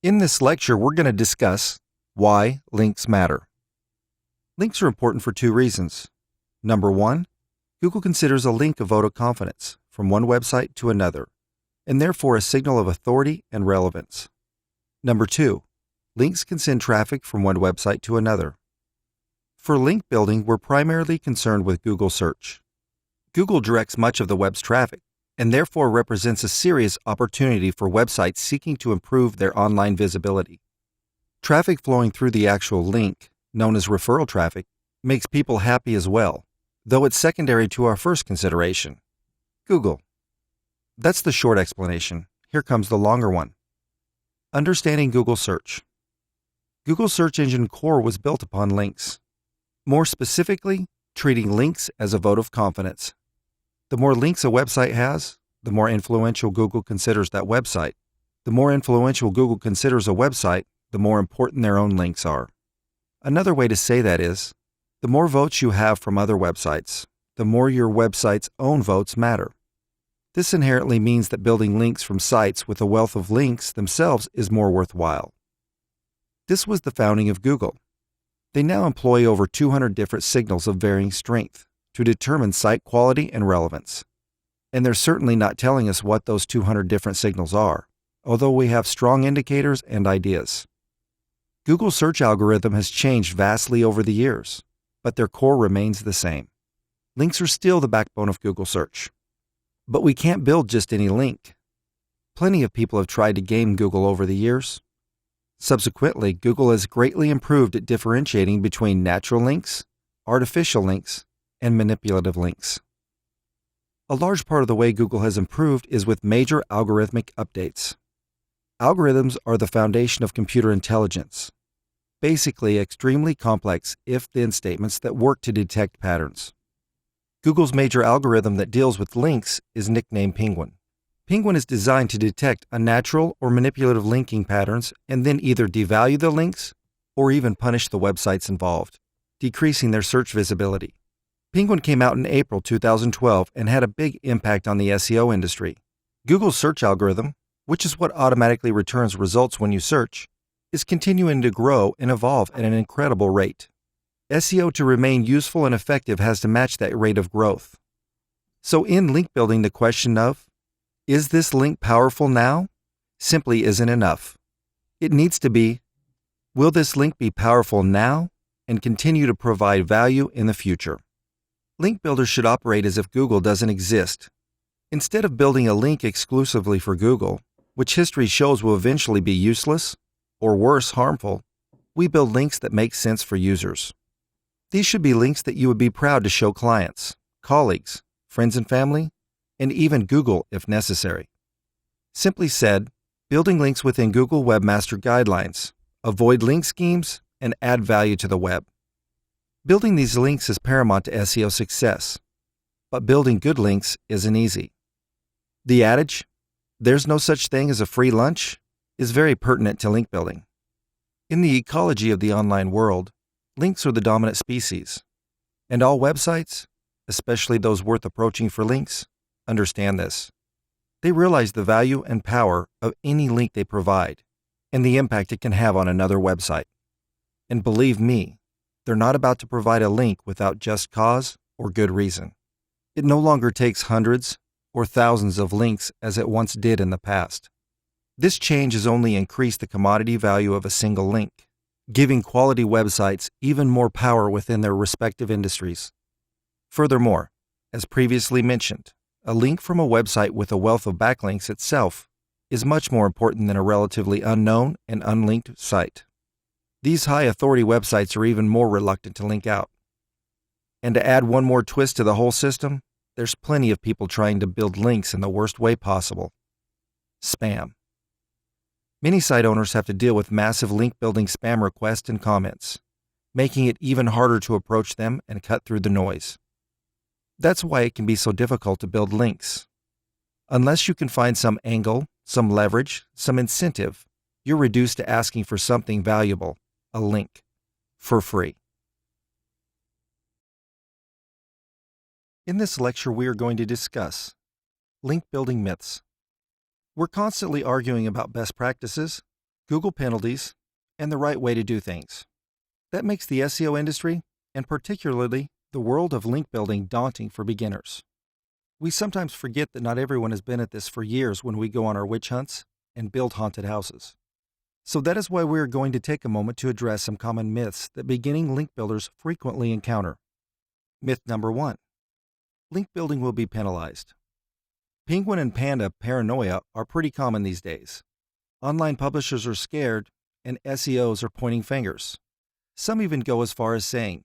In this lecture, we're going to discuss why links matter. Links are important for two reasons. Number one, Google considers a link a vote of confidence from one website to another, and therefore a signal of authority and relevance. Number two, links can send traffic from one website to another. For link building, we're primarily concerned with Google search. Google directs much of the web's traffic, and therefore represents a serious opportunity for websites seeking to improve their online visibility. Traffic flowing through the actual link, known as referral traffic, makes people happy as well, though it's secondary to our first consideration, Google. That's the short explanation. Here comes the longer one. Understanding Google search. Google's search engine core was built upon links. More specifically, treating links as a vote of confidence. The more links a website has, the more influential Google considers that website. The more influential Google considers a website, the more important their own links are. Another way to say that is, the more votes you have from other websites, the more your website's own votes matter. This inherently means that building links from sites with a wealth of links themselves is more worthwhile. This was the founding of Google. They now employ over 200 different signals of varying strength to determine site quality and relevance. And they're certainly not telling us what those 200 different signals are, although we have strong indicators and ideas. Google's search algorithm has changed vastly over the years, but their core remains the same. Links are still the backbone of Google search. But we can't build just any link. Plenty of people have tried to game Google over the years. Subsequently, Google has greatly improved at differentiating between natural links, artificial links, and manipulative links. A large part of the way Google has improved is with major algorithmic updates. Algorithms are the foundation of computer intelligence, basically extremely complex if-then statements that work to detect patterns. Google's major algorithm that deals with links is nicknamed Penguin. Penguin is designed to detect unnatural or manipulative linking patterns and then either devalue the links or even punish the websites involved, decreasing their search visibility. Penguin came out in April 2012 and had a big impact on the SEO industry. Google's search algorithm, which is what automatically returns results when you search, is continuing to grow and evolve at an incredible rate. SEO to remain useful and effective has to match that rate of growth. So in link building, the question of, is this link powerful now? Simply isn't enough. It needs to be, will this link be powerful now and continue to provide value in the future? Link builders should operate as if Google doesn't exist. Instead of building a link exclusively for Google, which history shows will eventually be useless, or worse, harmful, we build links that make sense for users. These should be links that you would be proud to show clients, colleagues, friends and family, and even Google if necessary. Simply said, building links within Google Webmaster Guidelines, avoid link schemes, and add value to the web. Building these links is paramount to SEO success, but building good links isn't easy. The adage, "There's no such thing as a free lunch," is very pertinent to link building. In the ecology of the online world, links are the dominant species, and all websites, especially those worth approaching for links, understand this. They realize the value and power of any link they provide and the impact it can have on another website. And believe me, they're not about to provide a link without just cause or good reason. It no longer takes hundreds or thousands of links as it once did in the past. This change has only increased the commodity value of a single link, giving quality websites even more power within their respective industries. Furthermore, as previously mentioned, a link from a website with a wealth of backlinks itself is much more important than a relatively unknown and unlinked site. These high-authority websites are even more reluctant to link out. And to add one more twist to the whole system, there's plenty of people trying to build links in the worst way possible. Spam. Many site owners have to deal with massive link-building spam requests and comments, making it even harder to approach them and cut through the noise. That's why it can be so difficult to build links. Unless you can find some angle, some leverage, some incentive, you're reduced to asking for something valuable, a link, for free. In this lecture, we are going to discuss link building myths. We're constantly arguing about best practices, Google penalties, and the right way to do things. That makes the SEO industry, and particularly the world of link building, daunting for beginners. We sometimes forget that not everyone has been at this for years when we go on our witch hunts and build haunted houses. So that is why we are going to take a moment to address some common myths that beginning link builders frequently encounter. Myth number 1. Link building will be penalized. Penguin and panda paranoia are pretty common these days. Online publishers are scared, and SEOs are pointing fingers. Some even go as far as saying,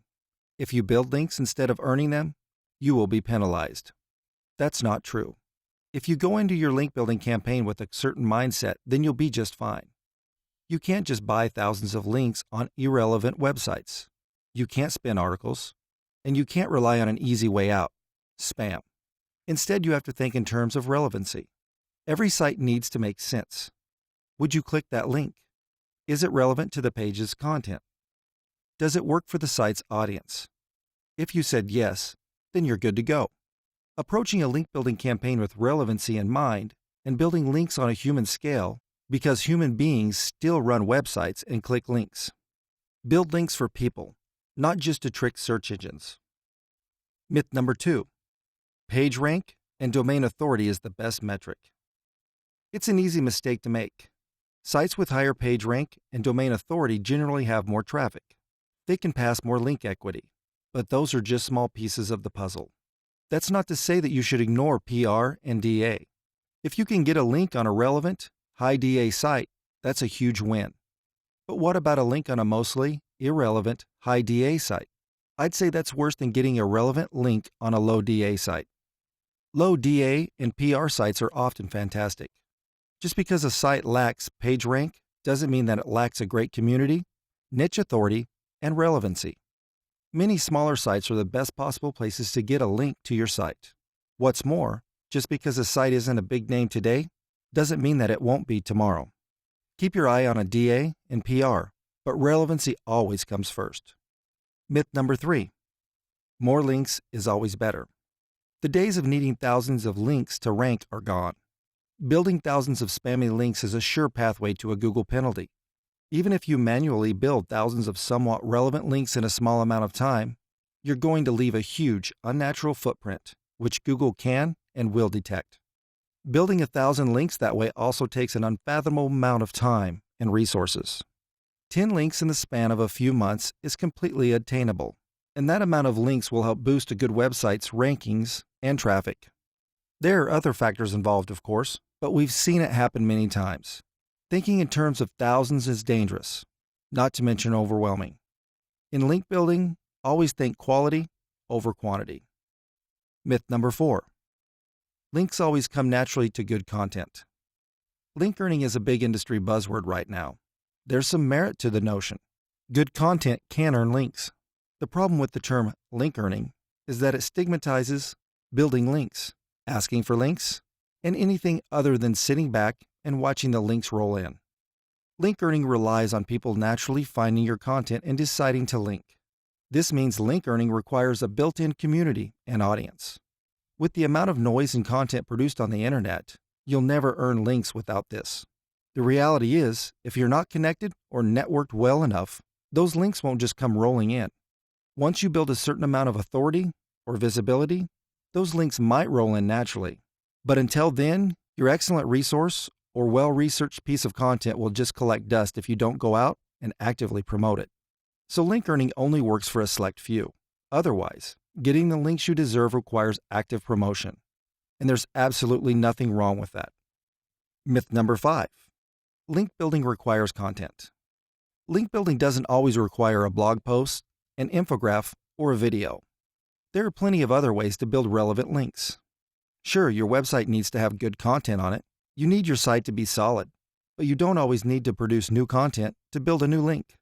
if you build links instead of earning them, you will be penalized. That's not true. If you go into your link building campaign with a certain mindset, then you'll be just fine. You can't just buy thousands of links on irrelevant websites. You can't spin articles, and you can't rely on an easy way out, spam. Instead, you have to think in terms of relevancy. Every site needs to make sense. Would you click that link? Is it relevant to the page's content? Does it work for the site's audience? If you said yes, then you're good to go. Approaching a link building campaign with relevancy in mind and building links on a human scale, because human beings still run websites and click links. Build links for people, not just to trick search engines. Myth number 2. Page rank and domain authority is the best metric. It's an easy mistake to make. Sites with higher page rank and domain authority generally have more traffic. They can pass more link equity, but those are just small pieces of the puzzle. That's not to say that you should ignore PR and DA. If you can get a link on a relevant, high DA site, that's a huge win. But what about a link on a mostly irrelevant, high DA site? I'd say that's worse than getting a relevant link on a low DA site. Low DA and PR sites are often fantastic. Just because a site lacks page rank doesn't mean that it lacks a great community, niche authority, and relevancy. Many smaller sites are the best possible places to get a link to your site. What's more, just because a site isn't a big name today doesn't mean that it won't be tomorrow. Keep your eye on a DA and PR, but relevancy always comes first. Myth number 3. More links is always better. The days of needing thousands of links to rank are gone. Building thousands of spammy links is a sure pathway to a Google penalty. Even if you manually build thousands of somewhat relevant links in a small amount of time, you're going to leave a huge, unnatural footprint, which Google can and will detect. Building 1,000 links that way also takes an unfathomable amount of time and resources. 10 links in the span of a few months is completely attainable, and that amount of links will help boost a good website's rankings and traffic. There are other factors involved, of course, but we've seen it happen many times. Thinking in terms of thousands is dangerous, not to mention overwhelming. In link building, always think quality over quantity. Myth number 4. Links always come naturally to good content. Link earning is a big industry buzzword right now. There's some merit to the notion. Good content can earn links. The problem with the term link earning is that it stigmatizes building links, asking for links, and anything other than sitting back and watching the links roll in. Link earning relies on people naturally finding your content and deciding to link. This means link earning requires a built-in community and audience. With the amount of noise and content produced on the internet, you'll never earn links without this. The reality is, if you're not connected or networked well enough, those links won't just come rolling in. Once you build a certain amount of authority or visibility, those links might roll in naturally. But until then, your excellent resource or well-researched piece of content will just collect dust if you don't go out and actively promote it. So link earning only works for a select few. Otherwise, getting the links you deserve requires active promotion. And there's absolutely nothing wrong with that. Myth number 5. Link building requires content. Link building doesn't always require a blog post, an infographic, or a video. There are plenty of other ways to build relevant links. Sure, your website needs to have good content on it. You need your site to be solid, but you don't always need to produce new content to build a new link.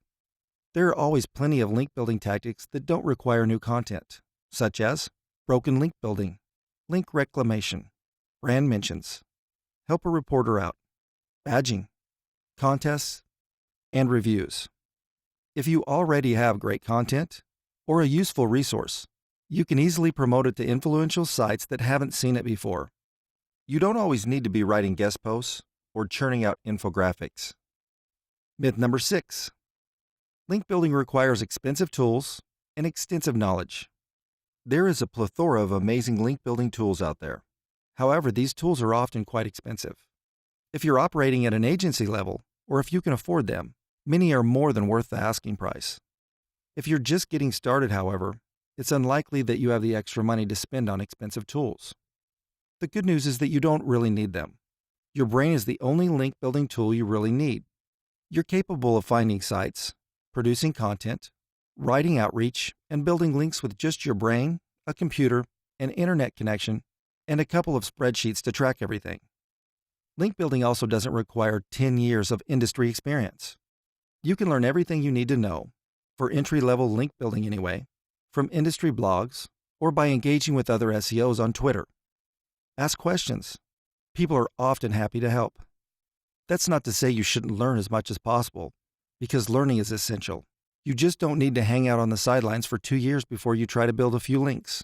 There are always plenty of link building tactics that don't require new content, such as broken link building, link reclamation, brand mentions, help a reporter out, badging, contests, and reviews. If you already have great content or a useful resource, you can easily promote it to influential sites that haven't seen it before. You don't always need to be writing guest posts or churning out infographics. Myth number 6. Link building requires expensive tools and extensive knowledge. There is a plethora of amazing link building tools out there. However, these tools are often quite expensive. If you're operating at an agency level, or if you can afford them, many are more than worth the asking price. If you're just getting started, however, it's unlikely that you have the extra money to spend on expensive tools. The good news is that you don't really need them. Your brain is the only link building tool you really need. You're capable of finding sites, producing content, writing outreach, and building links with just your brain, a computer, an internet connection, and a couple of spreadsheets to track everything. Link building also doesn't require 10 years of industry experience. You can learn everything you need to know, for entry-level link building anyway, from industry blogs or by engaging with other SEOs on Twitter. Ask questions. People are often happy to help. That's not to say you shouldn't learn as much as possible, because learning is essential. You just don't need to hang out on the sidelines for 2 years before you try to build a few links.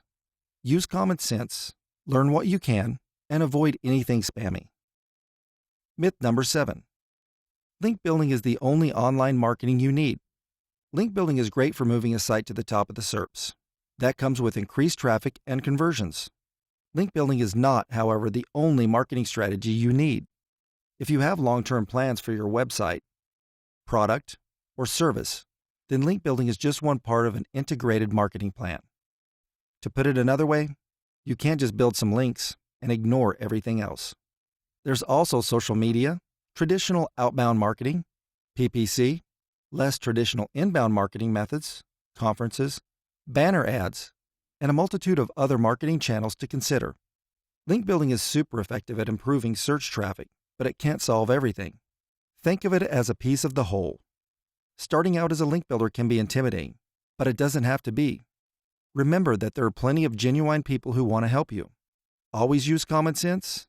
Use common sense, learn what you can, and avoid anything spammy. Myth number 7. Link building is the only online marketing you need. Link building is great for moving a site to the top of the SERPs. That comes with increased traffic and conversions. Link building is not, however, the only marketing strategy you need. If you have long-term plans for your website, product, or service, then link building is just one part of an integrated marketing plan. To put it another way, you can't just build some links and ignore everything else. There's also social media, traditional outbound marketing, PPC, less traditional inbound marketing methods, conferences, banner ads, and a multitude of other marketing channels to consider. Link building is super effective at improving search traffic, but it can't solve everything. Think of it as a piece of the whole. Starting out as a link builder can be intimidating, but it doesn't have to be. Remember that there are plenty of genuine people who want to help you. Always use common sense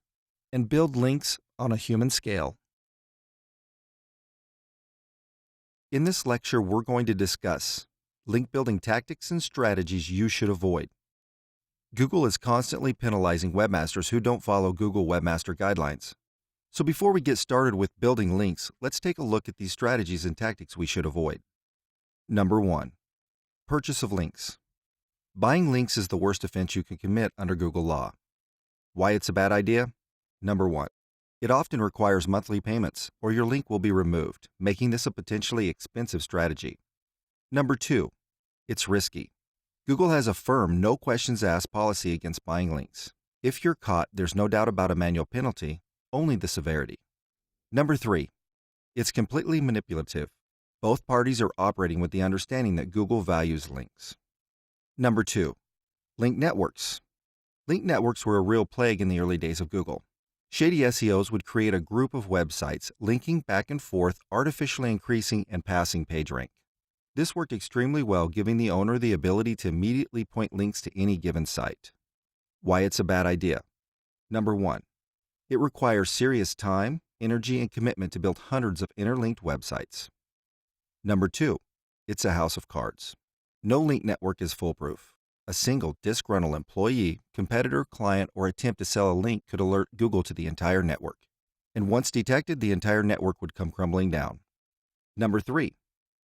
and build links on a human scale. In this lecture, we're going to discuss link building tactics and strategies you should avoid. Google is constantly penalizing webmasters who don't follow Google Webmaster Guidelines. So before we get started with building links, let's take a look at these strategies and tactics we should avoid. Number 1. Purchase of links. Buying links is the worst offense you can commit under Google law. Why it's a bad idea? Number 1. It often requires monthly payments, or your link will be removed, making this a potentially expensive strategy. Number 2. It's risky. Google has a firm no questions asked policy against buying links. If you're caught, there's no doubt about a manual penalty, only the severity. Number 3. It's completely manipulative. Both parties are operating with the understanding that Google values links. Number 2. Link networks. Link networks were a real plague in the early days of Google. Shady SEOs would create a group of websites linking back and forth, artificially increasing and passing PageRank. This worked extremely well, giving the owner the ability to immediately point links to any given site. Why it's a bad idea? Number 1. It requires serious time, energy, and commitment to build hundreds of interlinked websites. Number 2. It's a house of cards. No link network is foolproof. A single disgruntled employee, competitor, client, or attempt to sell a link could alert Google to the entire network. And once detected, the entire network would come crumbling down. Number 3.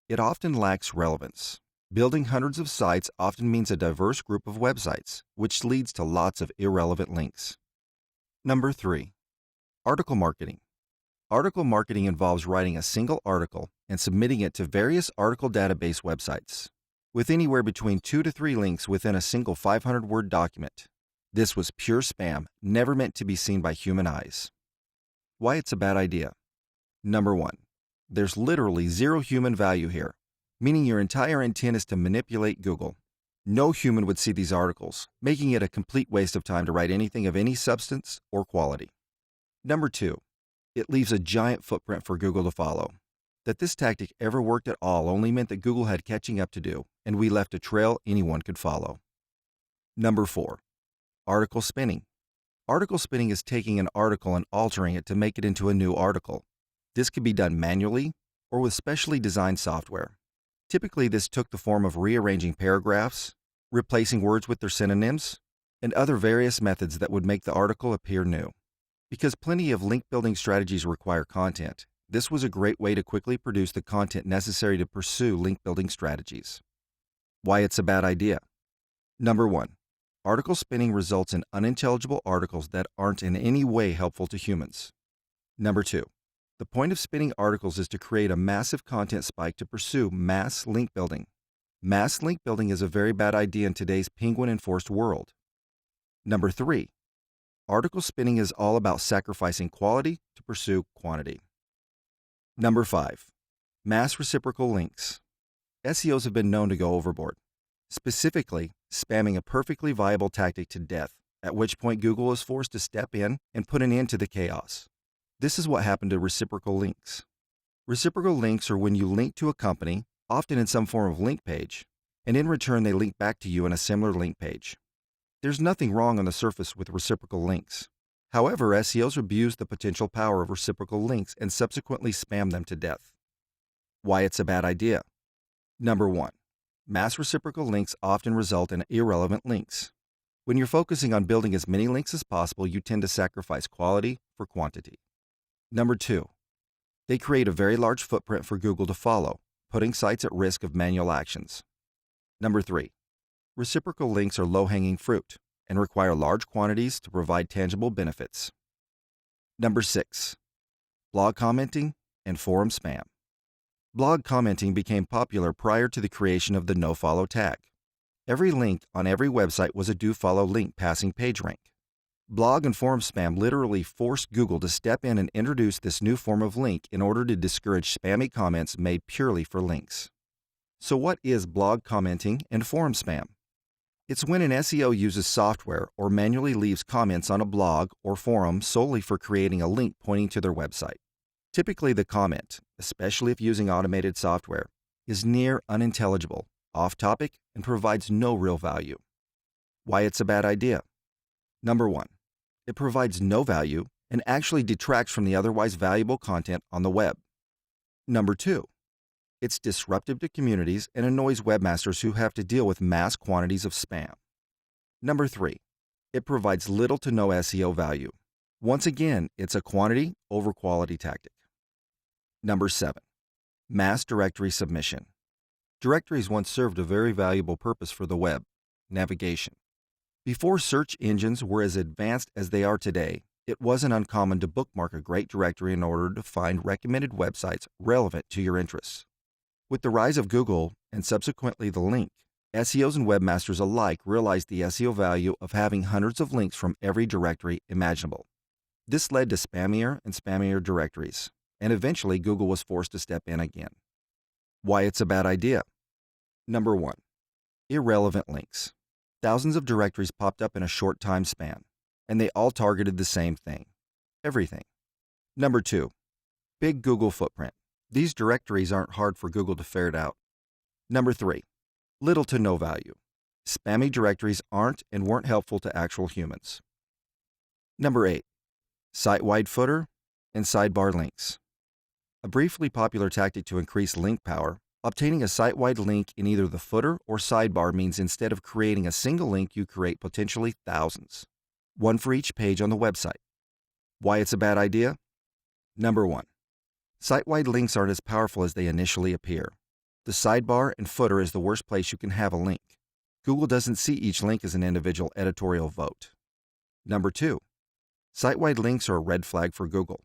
It often lacks relevance. Building hundreds of sites often means a diverse group of websites, which leads to lots of irrelevant links. Number 3. Article marketing. Article marketing involves writing a single article and submitting it to various article database websites, with anywhere between 2 to 3 links within a single 500-word document. This was pure spam, never meant to be seen by human eyes. Why it's a bad idea? Number 1. There's literally zero human value here, meaning your entire intent is to manipulate Google. No human would see these articles, making it a complete waste of time to write anything of any substance or quality. Number 2. It leaves a giant footprint for Google to follow. That this tactic ever worked at all only meant that Google had catching up to do, and we left a trail anyone could follow. Number 4. Article spinning. Article spinning is taking an article and altering it to make it into a new article. This could be done manually or with specially designed software. Typically, this took the form of rearranging paragraphs, replacing words with their synonyms, and other various methods that would make the article appear new. Because plenty of link building strategies require content, This was a great way to quickly produce the content necessary to pursue link building strategies. Why it's a bad idea. Number 1. Article spinning results in unintelligible articles that aren't in any way helpful to humans. Number 2. The point of spinning articles is to create a massive content spike to pursue mass link building. Mass link building is a very bad idea in today's penguin-enforced world. Number 3. Article spinning is all about sacrificing quality to pursue quantity. Number 5. Mass reciprocal links. SEOs have been known to go overboard, specifically spamming a perfectly viable tactic to death, at which point Google is forced to step in and put an end to the chaos. This is what happened to reciprocal links. Reciprocal links are when you link to a company, often in some form of link page, and in return they link back to you in a similar link page. There's nothing wrong on the surface with reciprocal links. However, SEOs abuse the potential power of reciprocal links and subsequently spam them to death. Why it's a bad idea. Number 1. Mass reciprocal links often result in irrelevant links. When you're focusing on building as many links as possible, you tend to sacrifice quality for quantity. Number 2. They create a very large footprint for Google to follow, putting sites at risk of manual actions. Number 3. Reciprocal links are low-hanging fruit and require large quantities to provide tangible benefits. Number 6. Blog commenting and forum spam. Blog commenting became popular prior to the creation of the nofollow tag. Every link on every website was a do-follow link passing PageRank. Blog and forum spam literally forced Google to step in and introduce this new form of link in order to discourage spammy comments made purely for links. So what is blog commenting and forum spam? It's when an SEO uses software or manually leaves comments on a blog or forum solely for creating a link pointing to their website. Typically, the comment, especially if using automated software, is near unintelligible, off-topic, and provides no real value. Why it's a bad idea. Number 1. It provides no value and actually detracts from the otherwise valuable content on the web. Number 2. It's disruptive to communities and annoys webmasters who have to deal with mass quantities of spam. Number 3. It provides little to no SEO value. Once again, it's a quantity over quality tactic. Number 7. Mass directory submission. Directories once served a very valuable purpose for the web: navigation. Before search engines were as advanced as they are today, it wasn't uncommon to bookmark a great directory in order to find recommended websites relevant to your interests. With the rise of Google and subsequently the link, SEOs and webmasters alike realized the SEO value of having hundreds of links from every directory imaginable. This led to spammier and spammier directories, and eventually Google was forced to step in again. Why it's a bad idea. Number 1. Irrelevant links. Thousands of directories popped up in a short time span, and they all targeted the same thing: everything. Number 2. Big Google footprint. These directories aren't hard for Google to ferret out. Number 3. Little to no value. Spammy directories aren't and weren't helpful to actual humans. Number 8. Site-wide footer and sidebar links. A briefly popular tactic to increase link power, obtaining a site-wide link in either the footer or sidebar means instead of creating a single link, you create potentially thousands, one for each page on the website. Why it's a bad idea? Number 1. Site-wide links aren't as powerful as they initially appear. The sidebar and footer is the worst place you can have a link. Google doesn't see each link as an individual editorial vote. Number 2. Site-wide links are a red flag for Google.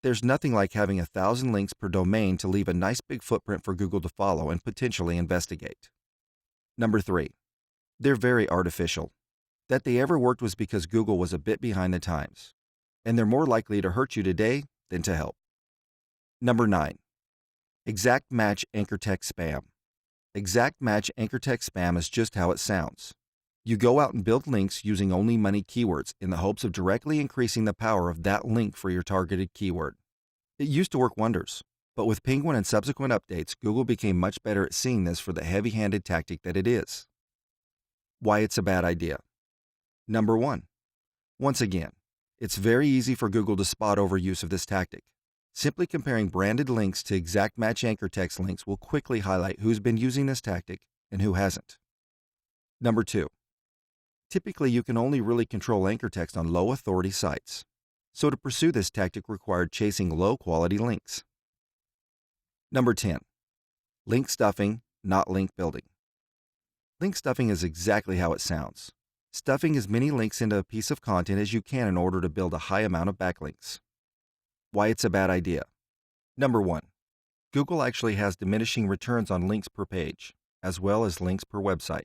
There's nothing like having 1,000 links per domain to leave a nice big footprint for Google to follow and potentially investigate. Number 3. They're very artificial. That they ever worked was because Google was a bit behind the times, and they're more likely to hurt you today than to help. Number 9. Exact match anchor text spam. Exact match anchor text spam is just how it sounds. You go out and build links using only money keywords in the hopes of directly increasing the power of that link for your targeted keyword. It used to work wonders, but with Penguin and subsequent updates, Google became much better at seeing this for the heavy-handed tactic that it is. Why it's a bad idea. Number 1. Once again, it's very easy for Google to spot overuse of this tactic. Simply comparing branded links to exact match anchor text links will quickly highlight who's been using this tactic and who hasn't. Number 2. Typically, you can only really control anchor text on low authority sites. So to pursue this tactic required chasing low quality links. Number 10. Link stuffing, not link building. Link stuffing is exactly how it sounds. Stuffing as many links into a piece of content as you can in order to build a high amount of backlinks. Why it's a bad idea. Number 1. Google actually has diminishing returns on links per page, as well as links per website.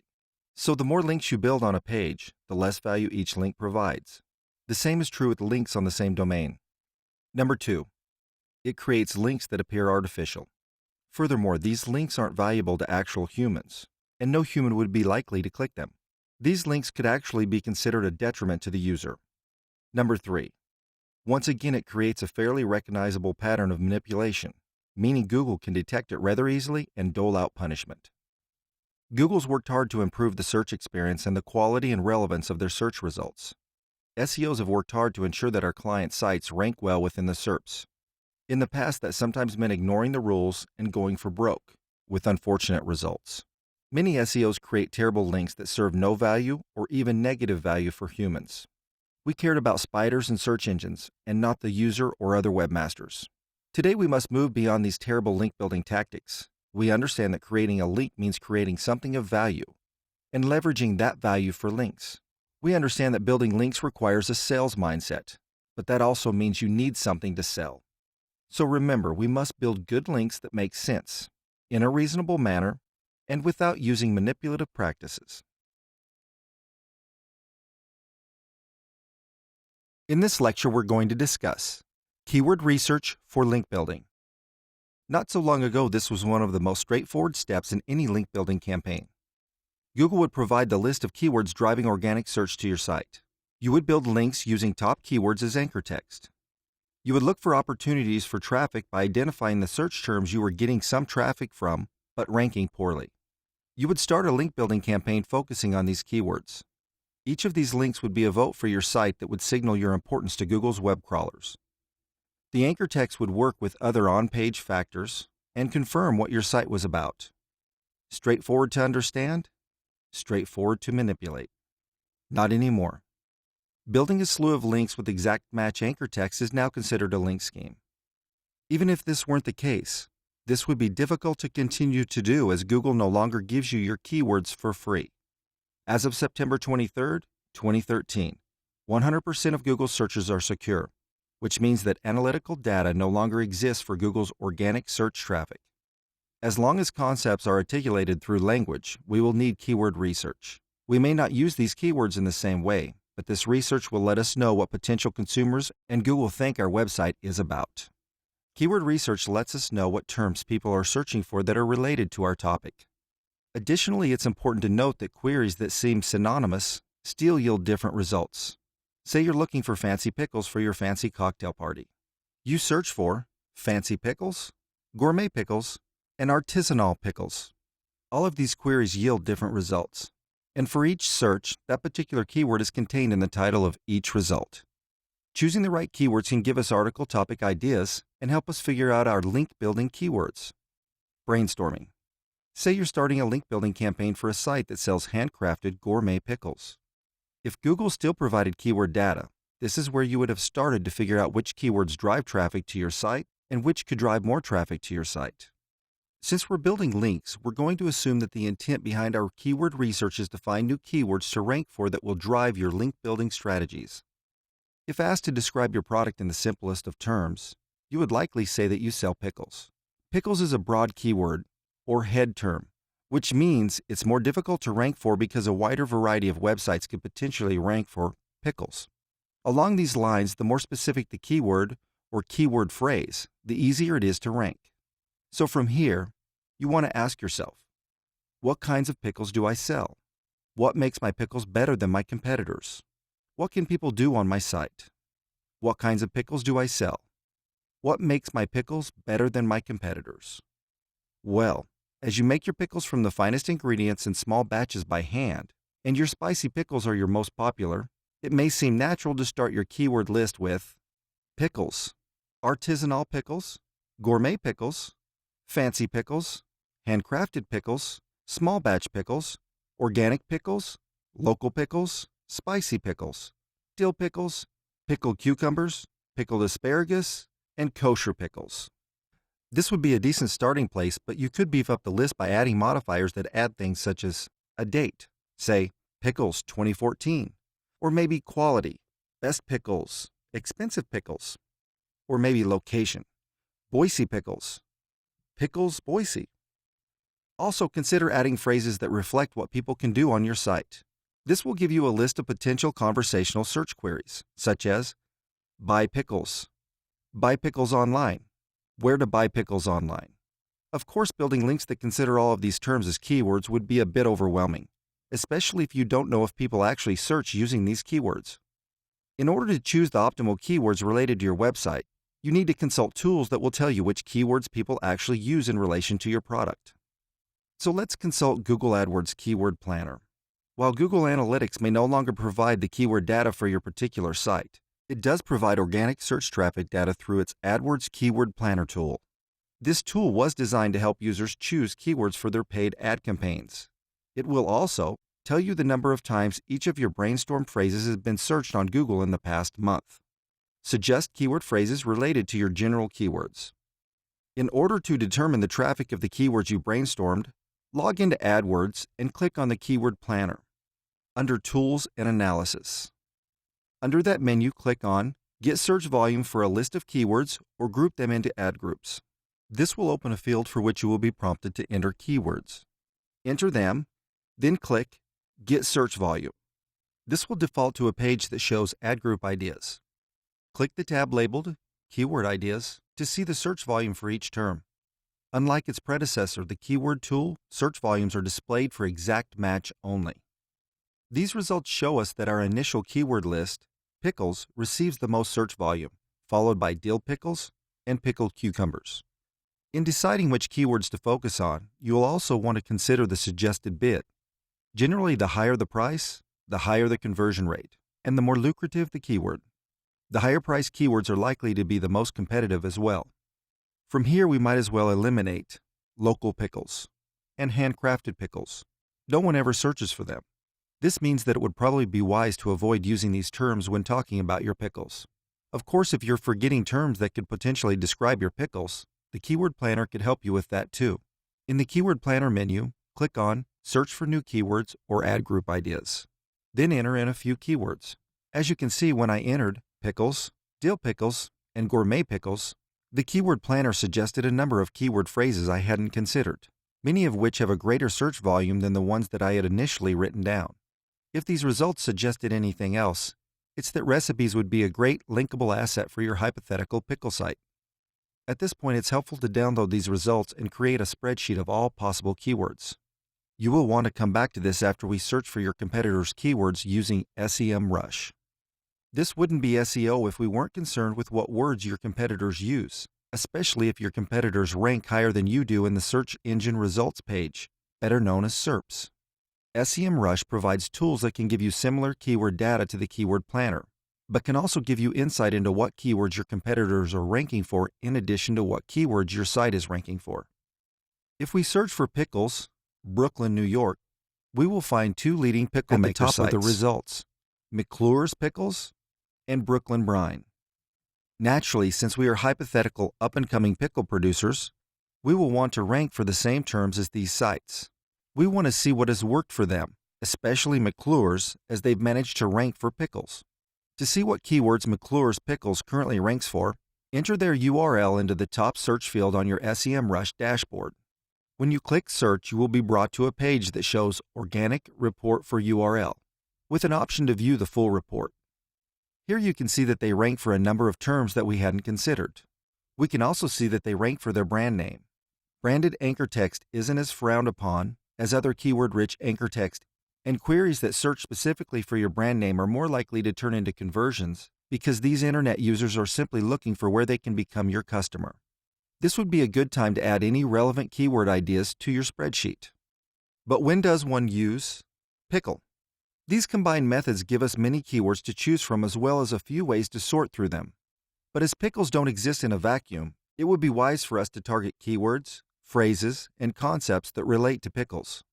So the more links you build on a page, the less value each link provides. The same is true with links on the same domain. Number 2. It creates links that appear artificial. Furthermore, these links aren't valuable to actual humans, and no human would be likely to click them. These links could actually be considered a detriment to the user. Number 3. Once again, it creates a fairly recognizable pattern of manipulation, meaning Google can detect it rather easily and dole out punishment. Google's worked hard to improve the search experience and the quality and relevance of their search results. SEOs have worked hard to ensure that our client sites rank well within the SERPs. In the past, that sometimes meant ignoring the rules and going for broke, with unfortunate results. Many SEOs create terrible links that serve no value or even negative value for humans. We cared about spiders and search engines, and not the user or other webmasters. Today, we must move beyond these terrible link-building tactics. We understand that creating a link means creating something of value and leveraging that value for links. We understand that building links requires a sales mindset, but that also means you need something to sell. So remember, we must build good links that make sense, in a reasonable manner, and without using manipulative practices. In this lecture, we're going to discuss keyword research for link building. Not so long ago, this was one of the most straightforward steps in any link building campaign. Google would provide the list of keywords driving organic search to your site. You would build links using top keywords as anchor text. You would look for opportunities for traffic by identifying the search terms you were getting some traffic from, but ranking poorly. You would start a link building campaign focusing on these keywords. Each of these links would be a vote for your site that would signal your importance to Google's web crawlers. The anchor text would work with other on-page factors and confirm what your site was about. Straightforward to understand, straightforward to manipulate. Not anymore. Building a slew of links with exact match anchor text is now considered a link scheme. Even if this weren't the case, this would be difficult to continue to do as Google no longer gives you your keywords for free. As of September 23, 2013, 100% of Google searches are secure, which means that analytical data no longer exists for Google's organic search traffic. As long as concepts are articulated through language, we will need keyword research. We may not use these keywords in the same way, but this research will let us know what potential consumers and Google think our website is about. Keyword research lets us know what terms people are searching for that are related to our topic. Additionally, it's important to note that queries that seem synonymous still yield different results. Say you're looking for fancy pickles for your fancy cocktail party. You search for fancy pickles, gourmet pickles, and artisanal pickles. All of these queries yield different results. And for each search, that particular keyword is contained in the title of each result. Choosing the right keywords can give us article topic ideas and help us figure out our link building keywords. Brainstorming. Say you're starting a link building campaign for a site that sells handcrafted gourmet pickles. If Google still provided keyword data, this is where you would have started to figure out which keywords drive traffic to your site and which could drive more traffic to your site. Since we're building links, we're going to assume that the intent behind our keyword research is to find new keywords to rank for that will drive your link building strategies. If asked to describe your product in the simplest of terms, you would likely say that you sell pickles. Pickles is a broad keyword, or head term, which means it's more difficult to rank for because a wider variety of websites could potentially rank for pickles. Along these lines, the more specific the keyword or keyword phrase, the easier it is to rank. So from here, you want to ask yourself, what kinds of pickles do I sell? What makes my pickles better than my competitors? What can people do on my site? What kinds of pickles do I sell? What makes my pickles better than my competitors? Well, as you make your pickles from the finest ingredients in small batches by hand, and your spicy pickles are your most popular, it may seem natural to start your keyword list with pickles, artisanal pickles, gourmet pickles, fancy pickles, handcrafted pickles, small batch pickles, organic pickles, local pickles, spicy pickles, dill pickles, pickled cucumbers, pickled asparagus, and kosher pickles. This would be a decent starting place, but you could beef up the list by adding modifiers that add things such as a date, say pickles 2014, or maybe quality, best pickles, expensive pickles, or maybe location, Boise pickles, pickles Boise. Also consider adding phrases that reflect what people can do on your site. This will give you a list of potential conversational search queries, such as buy pickles online, where to buy pickles online. Of course, building links that consider all of these terms as keywords would be a bit overwhelming, especially if you don't know if people actually search using these keywords. In order to choose the optimal keywords related to your website, you need to consult tools that will tell you which keywords people actually use in relation to your product. So let's consult Google AdWords Keyword Planner. While Google Analytics may no longer provide the keyword data for your particular site, it does provide organic search traffic data through its AdWords Keyword Planner tool. This tool was designed to help users choose keywords for their paid ad campaigns. It will also tell you the number of times each of your brainstorm phrases has been searched on Google in the past month. Suggest keyword phrases related to your general keywords. In order to determine the traffic of the keywords you brainstormed, log into AdWords and click on the Keyword Planner. Under Tools and Analysis. Under that menu, click on Get Search Volume for a list of keywords or group them into ad groups. This will open a field for which you will be prompted to enter keywords. Enter them, then click Get Search Volume. This will default to a page that shows ad group ideas. Click the tab labeled Keyword Ideas to see the search volume for each term. Unlike its predecessor, the keyword tool, search volumes are displayed for exact match only. These results show us that our initial keyword list, pickles, receives the most search volume, followed by dill pickles and pickled cucumbers. In deciding which keywords to focus on, you will also want to consider the suggested bid. Generally, the higher the price, the higher the conversion rate, and the more lucrative the keyword. The higher priced keywords are likely to be the most competitive as well. From here, we might as well eliminate local pickles and handcrafted pickles. No one ever searches for them. This means that it would probably be wise to avoid using these terms when talking about your pickles. Of course, if you're forgetting terms that could potentially describe your pickles, the Keyword Planner could help you with that too. In the Keyword Planner menu, click on Search for New Keywords or Ad Group Ideas. Then enter in a few keywords. As you can see, when I entered pickles, dill pickles, and gourmet pickles, the Keyword Planner suggested a number of keyword phrases I hadn't considered, many of which have a greater search volume than the ones that I had initially written down. If these results suggested anything else, it's that recipes would be a great linkable asset for your hypothetical pickle site. At this point, it's helpful to download these results and create a spreadsheet of all possible keywords. You will want to come back to this after we search for your competitors' keywords using SEMrush. This wouldn't be SEO if we weren't concerned with what words your competitors use, especially if your competitors rank higher than you do in the search engine results page, better known as SERPs. SEMrush provides tools that can give you similar keyword data to the Keyword Planner, but can also give you insight into what keywords your competitors are ranking for in addition to what keywords your site is ranking for. If we search for pickles, Brooklyn, New York, we will find two leading pickle maker sites at the top of the results, McClure's Pickles and Brooklyn Brine. Naturally, since we are hypothetical up-and-coming pickle producers, we will want to rank for the same terms as these sites. We want to see what has worked for them, especially McClure's, as they've managed to rank for pickles. To see what keywords McClure's Pickles currently ranks for, enter their URL into the top search field on your SEMrush dashboard. When you click Search, you will be brought to a page that shows Organic Report for URL, with an option to view the full report. Here you can see that they rank for a number of terms that we hadn't considered. We can also see that they rank for their brand name. Branded anchor text isn't as frowned upon as other keyword-rich anchor text, and queries that search specifically for your brand name are more likely to turn into conversions because these internet users are simply looking for where they can become your customer. This would be a good time to add any relevant keyword ideas to your spreadsheet. But when does one use pickle? These combined methods give us many keywords to choose from as well as a few ways to sort through them. But as pickles don't exist in a vacuum, it would be wise for us to target keywords, phrases, and concepts that relate to pickles.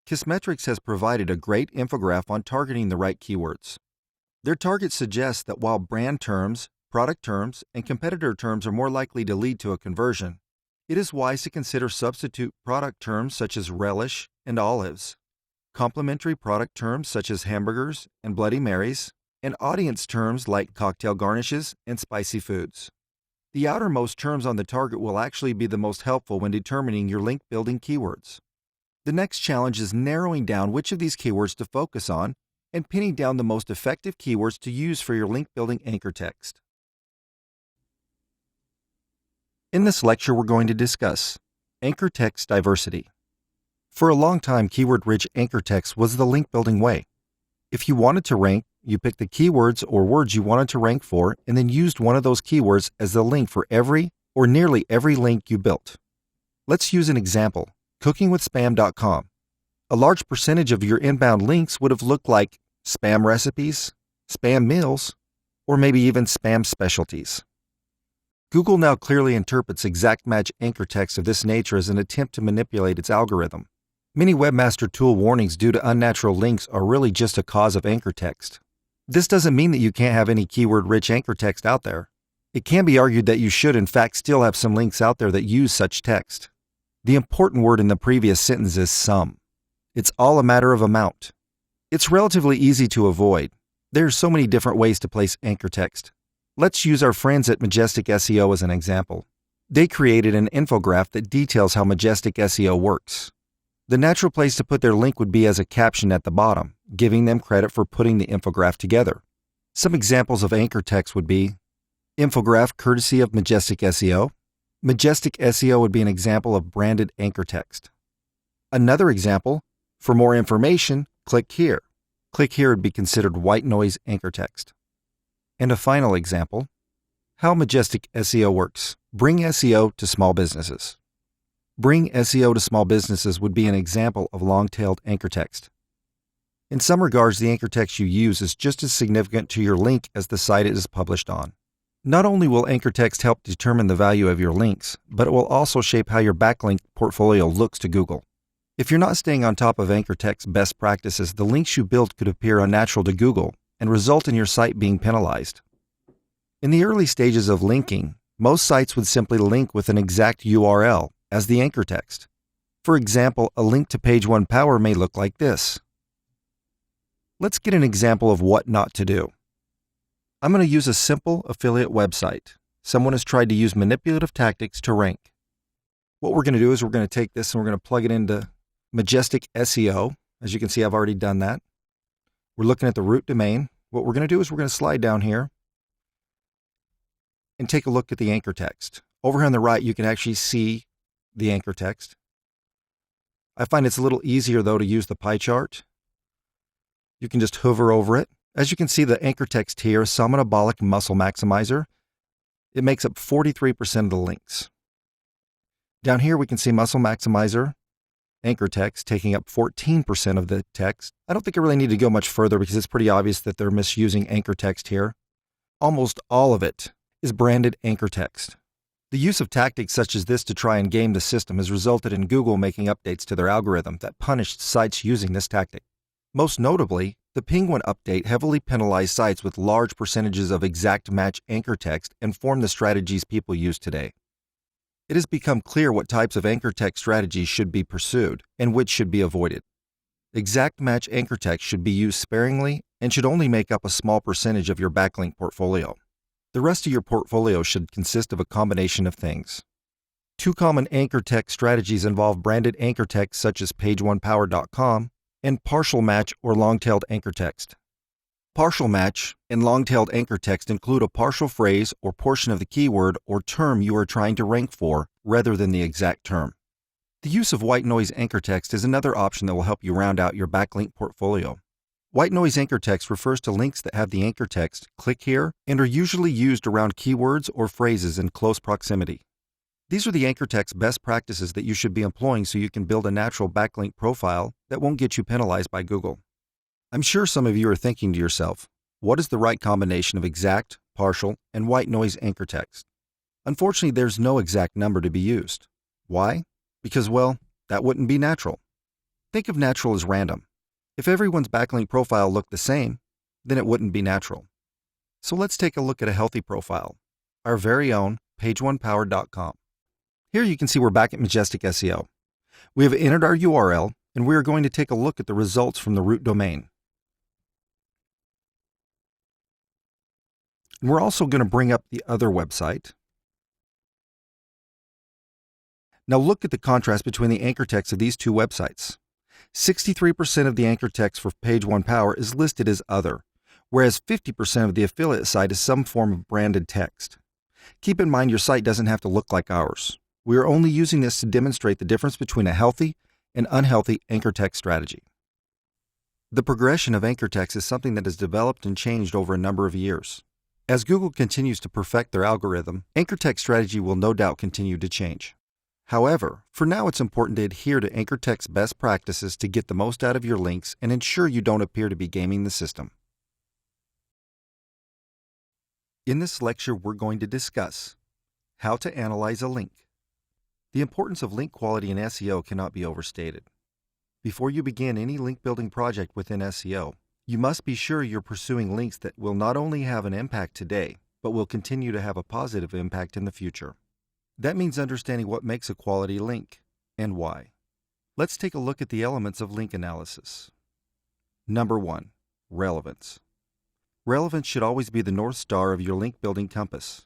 Kissmetrics has provided a great infographic on targeting the right keywords. Their target suggests that while brand terms, product terms, and competitor terms are more likely to lead to a conversion, It is wise to consider substitute product terms such as relish and olives, complementary product terms such as hamburgers and Bloody Marys, and audience terms like cocktail garnishes and spicy foods. The outermost terms on the target will actually be the most helpful when determining your link building keywords. The next challenge is narrowing down which of these keywords to focus on and pinning down the most effective keywords to use for your link building anchor text. In this lecture, we're going to discuss anchor text diversity. For a long time, keyword-rich anchor text was the link building way. If you wanted to rank, you picked the keywords or words you wanted to rank for and then used one of those keywords as the link for every or nearly every link you built. Let's use an example, cookingwithspam.com. A large percentage of your inbound links would have looked like spam recipes, spam meals, or maybe even spam specialties. Google now clearly interprets exact match anchor text of this nature as an attempt to manipulate its algorithm. Many webmaster tool warnings due to unnatural links are really just a cause of anchor text. This doesn't mean that you can't have any keyword-rich anchor text out there. It can be argued that you should in fact still have some links out there that use such text. The important word in the previous sentence is some. It's all a matter of amount. It's relatively easy to avoid. There are so many different ways to place anchor text. Let's use our friends at Majestic SEO as an example. They created an infographic that details how Majestic SEO works. The natural place to put their link would be as a caption at the bottom, giving them credit for putting the infographic together. Some examples of anchor text would be infographic courtesy of Majestic SEO. Majestic SEO would be an example of branded anchor text. Another example, for more information, click here. Click here would be considered white noise anchor text. And a final example, how Majestic SEO works. Bring SEO to small businesses. Bring SEO to small businesses would be an example of long-tailed anchor text. In some regards, the anchor text you use is just as significant to your link as the site it is published on. Not only will anchor text help determine the value of your links, but it will also shape how your backlink portfolio looks to Google. If you're not staying on top of anchor text best practices, the links you build could appear unnatural to Google and result in your site being penalized. In the early stages of linking, most sites would simply link with an exact URL as the anchor text. For example, a link to Page 1 Power may look like this. Let's get an example of what not to do. I'm going to use a simple affiliate website. Someone has tried to use manipulative tactics to rank. What we're going to do is we're going to take this and we're going to plug it into Majestic SEO. As you can see, I've already done that. We're looking at the root domain. What we're going to do is we're going to slide down here and take a look at the anchor text. Over here on the right, you can actually see the anchor text. I find it's a little easier though to use the pie chart. You can just hover over it. As you can see, the anchor text here is Somonabolic Muscle Maximizer. It makes up 43% of the links. Down here we can see Muscle Maximizer, anchor text, taking up 14% of the text. I don't think I really need to go much further because it's pretty obvious that they're misusing anchor text here. Almost all of it is branded anchor text. The use of tactics such as this to try and game the system has resulted in Google making updates to their algorithm that punished sites using this tactic. Most notably, the Penguin update heavily penalized sites with large percentages of exact match anchor text and formed the strategies people use today. It has become clear what types of anchor text strategies should be pursued and which should be avoided. Exact match anchor text should be used sparingly and should only make up a small percentage of your backlink portfolio. The rest of your portfolio should consist of a combination of things. Two common anchor text strategies involve branded anchor text such as page1power.com and partial match or long-tailed anchor text. Partial match and long-tailed anchor text include a partial phrase or portion of the keyword or term you are trying to rank for rather than the exact term. The use of white noise anchor text is another option that will help you round out your backlink portfolio. White noise anchor text refers to links that have the anchor text, click here, and are usually used around keywords or phrases in close proximity. These are the anchor text best practices that you should be employing so you can build a natural backlink profile that won't get you penalized by Google. I'm sure some of you are thinking to yourself, what is the right combination of exact, partial, and white noise anchor text? Unfortunately, there's no exact number to be used. Why? Because, well, that wouldn't be natural. Think of natural as random. If everyone's backlink profile looked the same, then it wouldn't be natural. So let's take a look at a healthy profile, our very own page1power.com. Here you can see we're back at Majestic SEO. We have entered our URL, and we are going to take a look at the results from the root domain. And we're also going to bring up the other website. Now look at the contrast between the anchor text of these two websites. 63% of the anchor text for Page 1 Power is listed as other, whereas 50% of the affiliate site is some form of branded text. Keep in mind your site doesn't have to look like ours. We are only using this to demonstrate the difference between a healthy and unhealthy anchor text strategy. The progression of anchor text is something that has developed and changed over a number of years. As Google continues to perfect their algorithm, anchor text strategy will no doubt continue to change. However, for now it's important to adhere to anchor text best practices to get the most out of your links and ensure you don't appear to be gaming the system. In this lecture, we're going to discuss how to analyze a link. The importance of link quality in SEO cannot be overstated. Before you begin any link building project within SEO, you must be sure you're pursuing links that will not only have an impact today, but will continue to have a positive impact in the future. That means understanding what makes a quality link and why. Let's take a look at the elements of link analysis. Number 1, relevance. Relevance should always be the North Star of your link building compass.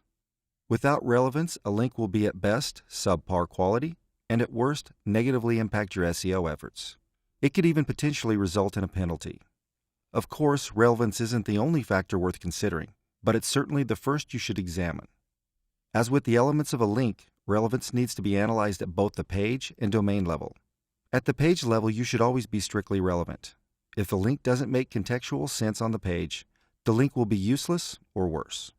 Without relevance, a link will be at best subpar quality and at worst negatively impact your SEO efforts. It could even potentially result in a penalty. Of course, relevance isn't the only factor worth considering, but it's certainly the first you should examine. As with the elements of a link, relevance needs to be analyzed at both the page and domain level. At the page level, you should always be strictly relevant. If the link doesn't make contextual sense on the page, the link will be useless or worse.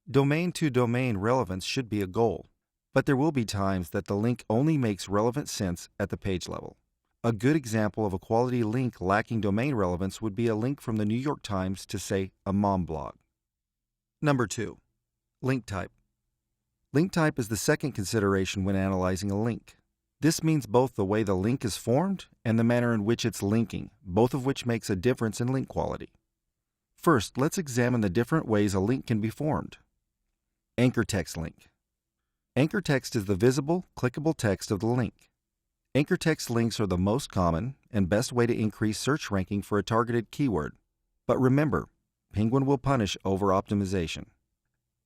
Domain-to-domain relevance should be a goal, but there will be times that the link only makes relevant sense at the page level. A good example of a quality link lacking domain relevance would be a link from the New York Times to, say, a mom blog. Number 2, link type. Link type is the second consideration when analyzing a link. This means both the way the link is formed and the manner in which it's linking, both of which makes a difference in link quality. First, let's examine the different ways a link can be formed. Anchor text link. Anchor text is the visible, clickable text of the link. Anchor text links are the most common and best way to increase search ranking for a targeted keyword. But remember, Penguin will punish over-optimization.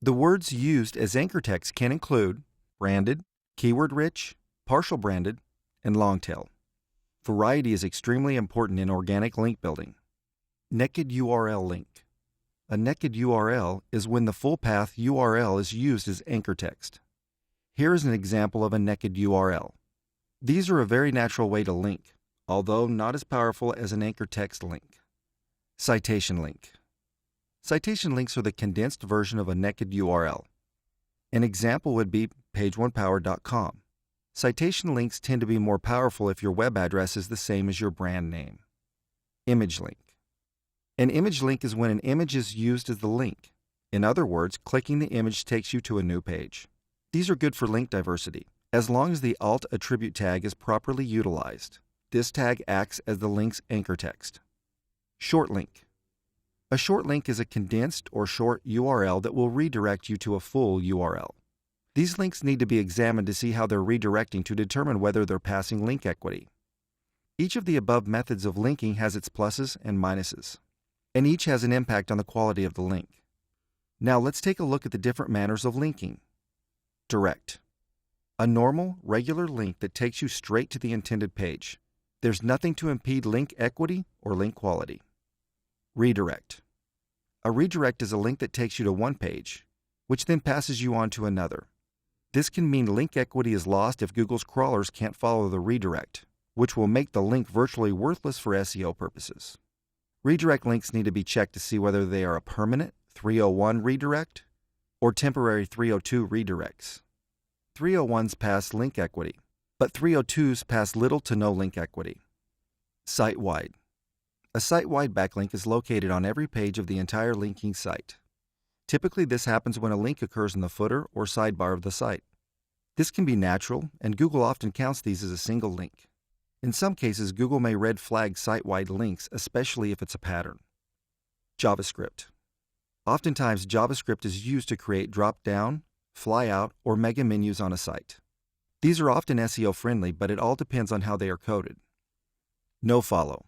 The words used as anchor text can include branded, keyword-rich, partial branded, and long tail. Variety is extremely important in organic link building. Naked URL link. A naked URL is when the full path URL is used as anchor text. Here is an example of a naked URL. These are a very natural way to link, although not as powerful as an anchor text link. Citation link. Citation links are the condensed version of a naked URL. An example would be page1power.com. Citation links tend to be more powerful if your web address is the same as your brand name. Image link. An image link is when an image is used as the link. In other words, clicking the image takes you to a new page. These are good for link diversity, as long as the alt attribute tag is properly utilized. This tag acts as the link's anchor text. Short link. A short link is a condensed or short URL that will redirect you to a full URL. These links need to be examined to see how they're redirecting to determine whether they're passing link equity. Each of the above methods of linking has its pluses and minuses, and each has an impact on the quality of the link. Now let's take a look at the different manners of linking. Direct. A normal, regular link that takes you straight to the intended page. There's nothing to impede link equity or link quality. Redirect. A redirect is a link that takes you to one page, which then passes you on to another. This can mean link equity is lost if Google's crawlers can't follow the redirect, which will make the link virtually worthless for SEO purposes. Redirect links need to be checked to see whether they are a permanent 301 redirect or temporary 302 redirects. 301s pass link equity, but 302s pass little to no link equity. Site-wide. A site-wide backlink is located on every page of the entire linking site. Typically, this happens when a link occurs in the footer or sidebar of the site. This can be natural, and Google often counts these as a single link. In some cases, Google may red flag site-wide links, especially if it's a pattern. JavaScript. Oftentimes, JavaScript is used to create drop-down, fly-out, or mega menus on a site. These are often SEO friendly, but it all depends on how they are coded. Nofollow.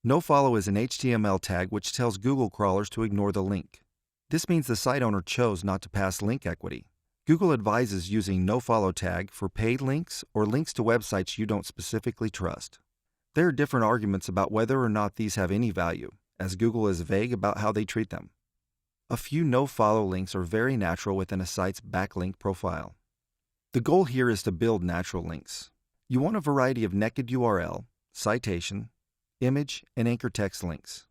Nofollow is an HTML tag which tells Google crawlers to ignore the link. This means the site owner chose not to pass link equity. Google advises using nofollow tag for paid links or links to websites you don't specifically trust. There are different arguments about whether or not these have any value, as Google is vague about how they treat them. A few nofollow links are very natural within a site's backlink profile. The goal here is to build natural links. You want a variety of naked URL, citation, image, and anchor text links.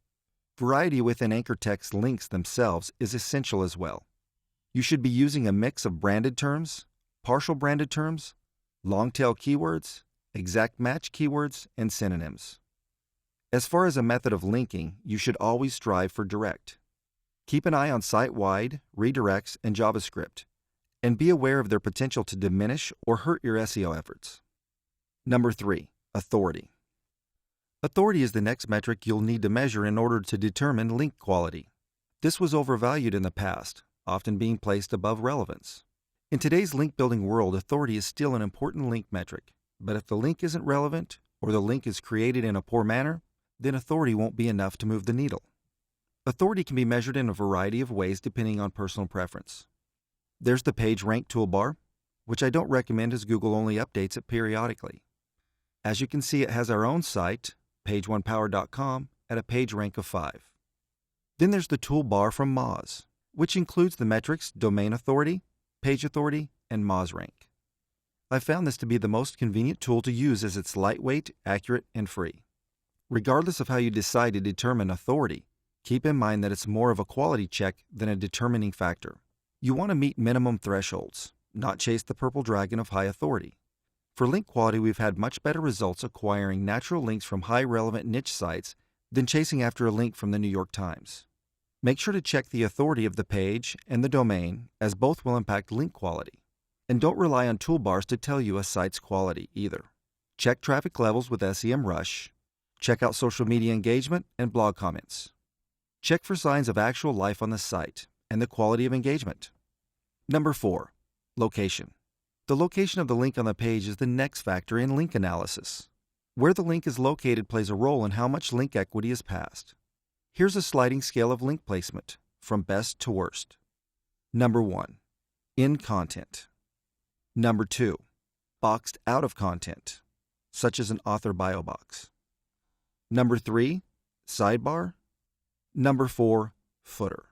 Variety within anchor text links themselves is essential as well. You should be using a mix of branded terms, partial branded terms, long-tail keywords, exact match keywords, and synonyms. As far as a method of linking, you should always strive for direct. Keep an eye on site-wide, redirects, and JavaScript, and be aware of their potential to diminish or hurt your SEO efforts. Number 3, authority. Authority is the next metric you'll need to measure in order to determine link quality. This was overvalued in the past, often being placed above relevance. In today's link building world, authority is still an important link metric, but if the link isn't relevant or the link is created in a poor manner, then authority won't be enough to move the needle. Authority can be measured in a variety of ways depending on personal preference. There's the page rank toolbar, which I don't recommend as Google only updates it periodically. As you can see, it has our own site, pageonepower.com, at a page rank of 5. Then there's the toolbar from Moz, which includes the metrics domain authority, page authority, and Moz rank. I found this to be the most convenient tool to use as it's lightweight, accurate, and free. Regardless of how you decide to determine authority, keep in mind that it's more of a quality check than a determining factor. You want to meet minimum thresholds, not chase the purple dragon of high authority. For link quality, we've had much better results acquiring natural links from high relevant niche sites than chasing after a link from the New York Times. Make sure to check the authority of the page and the domain, as both will impact link quality. And don't rely on toolbars to tell you a site's quality either. Check traffic levels with SEMrush. Check out social media engagement and blog comments. Check for signs of actual life on the site and the quality of engagement. Number 4, location. The location of the link on the page is the next factor in link analysis. Where the link is located plays a role in how much link equity is passed. Here's a sliding scale of link placement, from best to worst. Number 1, in content. Number 2, boxed out of content, such as an author bio box. Number 3, sidebar. Number 4, footer.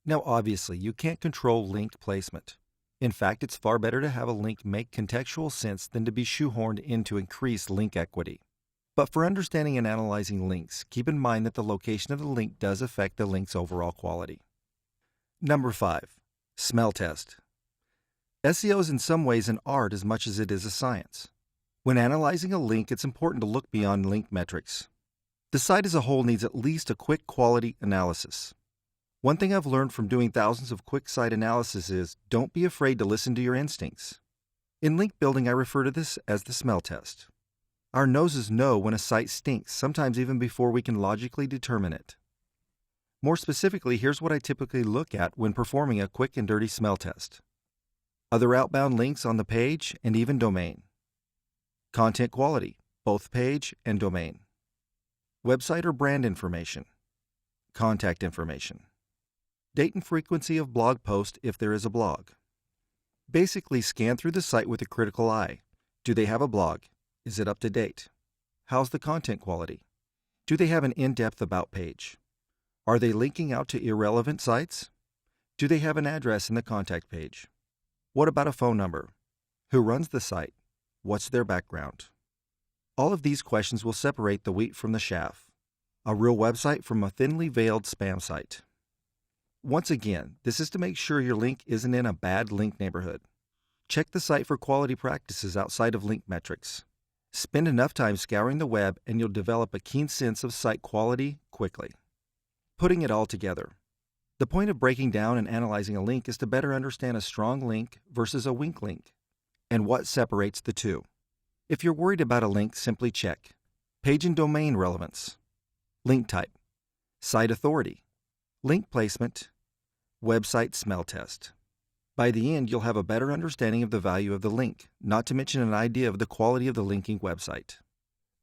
Now obviously, you can't control link placement. In fact, it's far better to have a link make contextual sense than to be shoehorned in to increase link equity. But for understanding and analyzing links, keep in mind that the location of the link does affect the link's overall quality. Number 5, smell test. SEO is in some ways an art as much as it is a science. When analyzing a link, it's important to look beyond link metrics. The site as a whole needs at least a quick quality analysis. One thing I've learned from doing thousands of quick site analysis is don't be afraid to listen to your instincts. In link building, I refer to this as the smell test. Our noses know when a site stinks, sometimes even before we can logically determine it. More specifically, here's what I typically look at when performing a quick and dirty smell test. Other outbound links on the page and even domain. Content quality, both page and domain. Website or brand information. Contact information. Date and frequency of blog post if there is a blog. Basically, scan through the site with a critical eye. Do they have a blog? Is it up to date? How's the content quality? Do they have an in-depth about page? Are they linking out to irrelevant sites? Do they have an address in the contact page? What about a phone number? Who runs the site? What's their background? All of these questions will separate the wheat from the chaff, a real website from a thinly veiled spam site. Once again, this is to make sure your link isn't in a bad link neighborhood. Check the site for quality practices outside of link metrics. Spend enough time scouring the web and you'll develop a keen sense of site quality quickly. Putting it all together. The point of breaking down and analyzing a link is to better understand a strong link versus a weak link, and what separates the two. If you're worried about a link, simply check page and domain relevance, link type, site authority, link placement, website smell test. By the end, you'll have a better understanding of the value of the link, not to mention an idea of the quality of the linking website.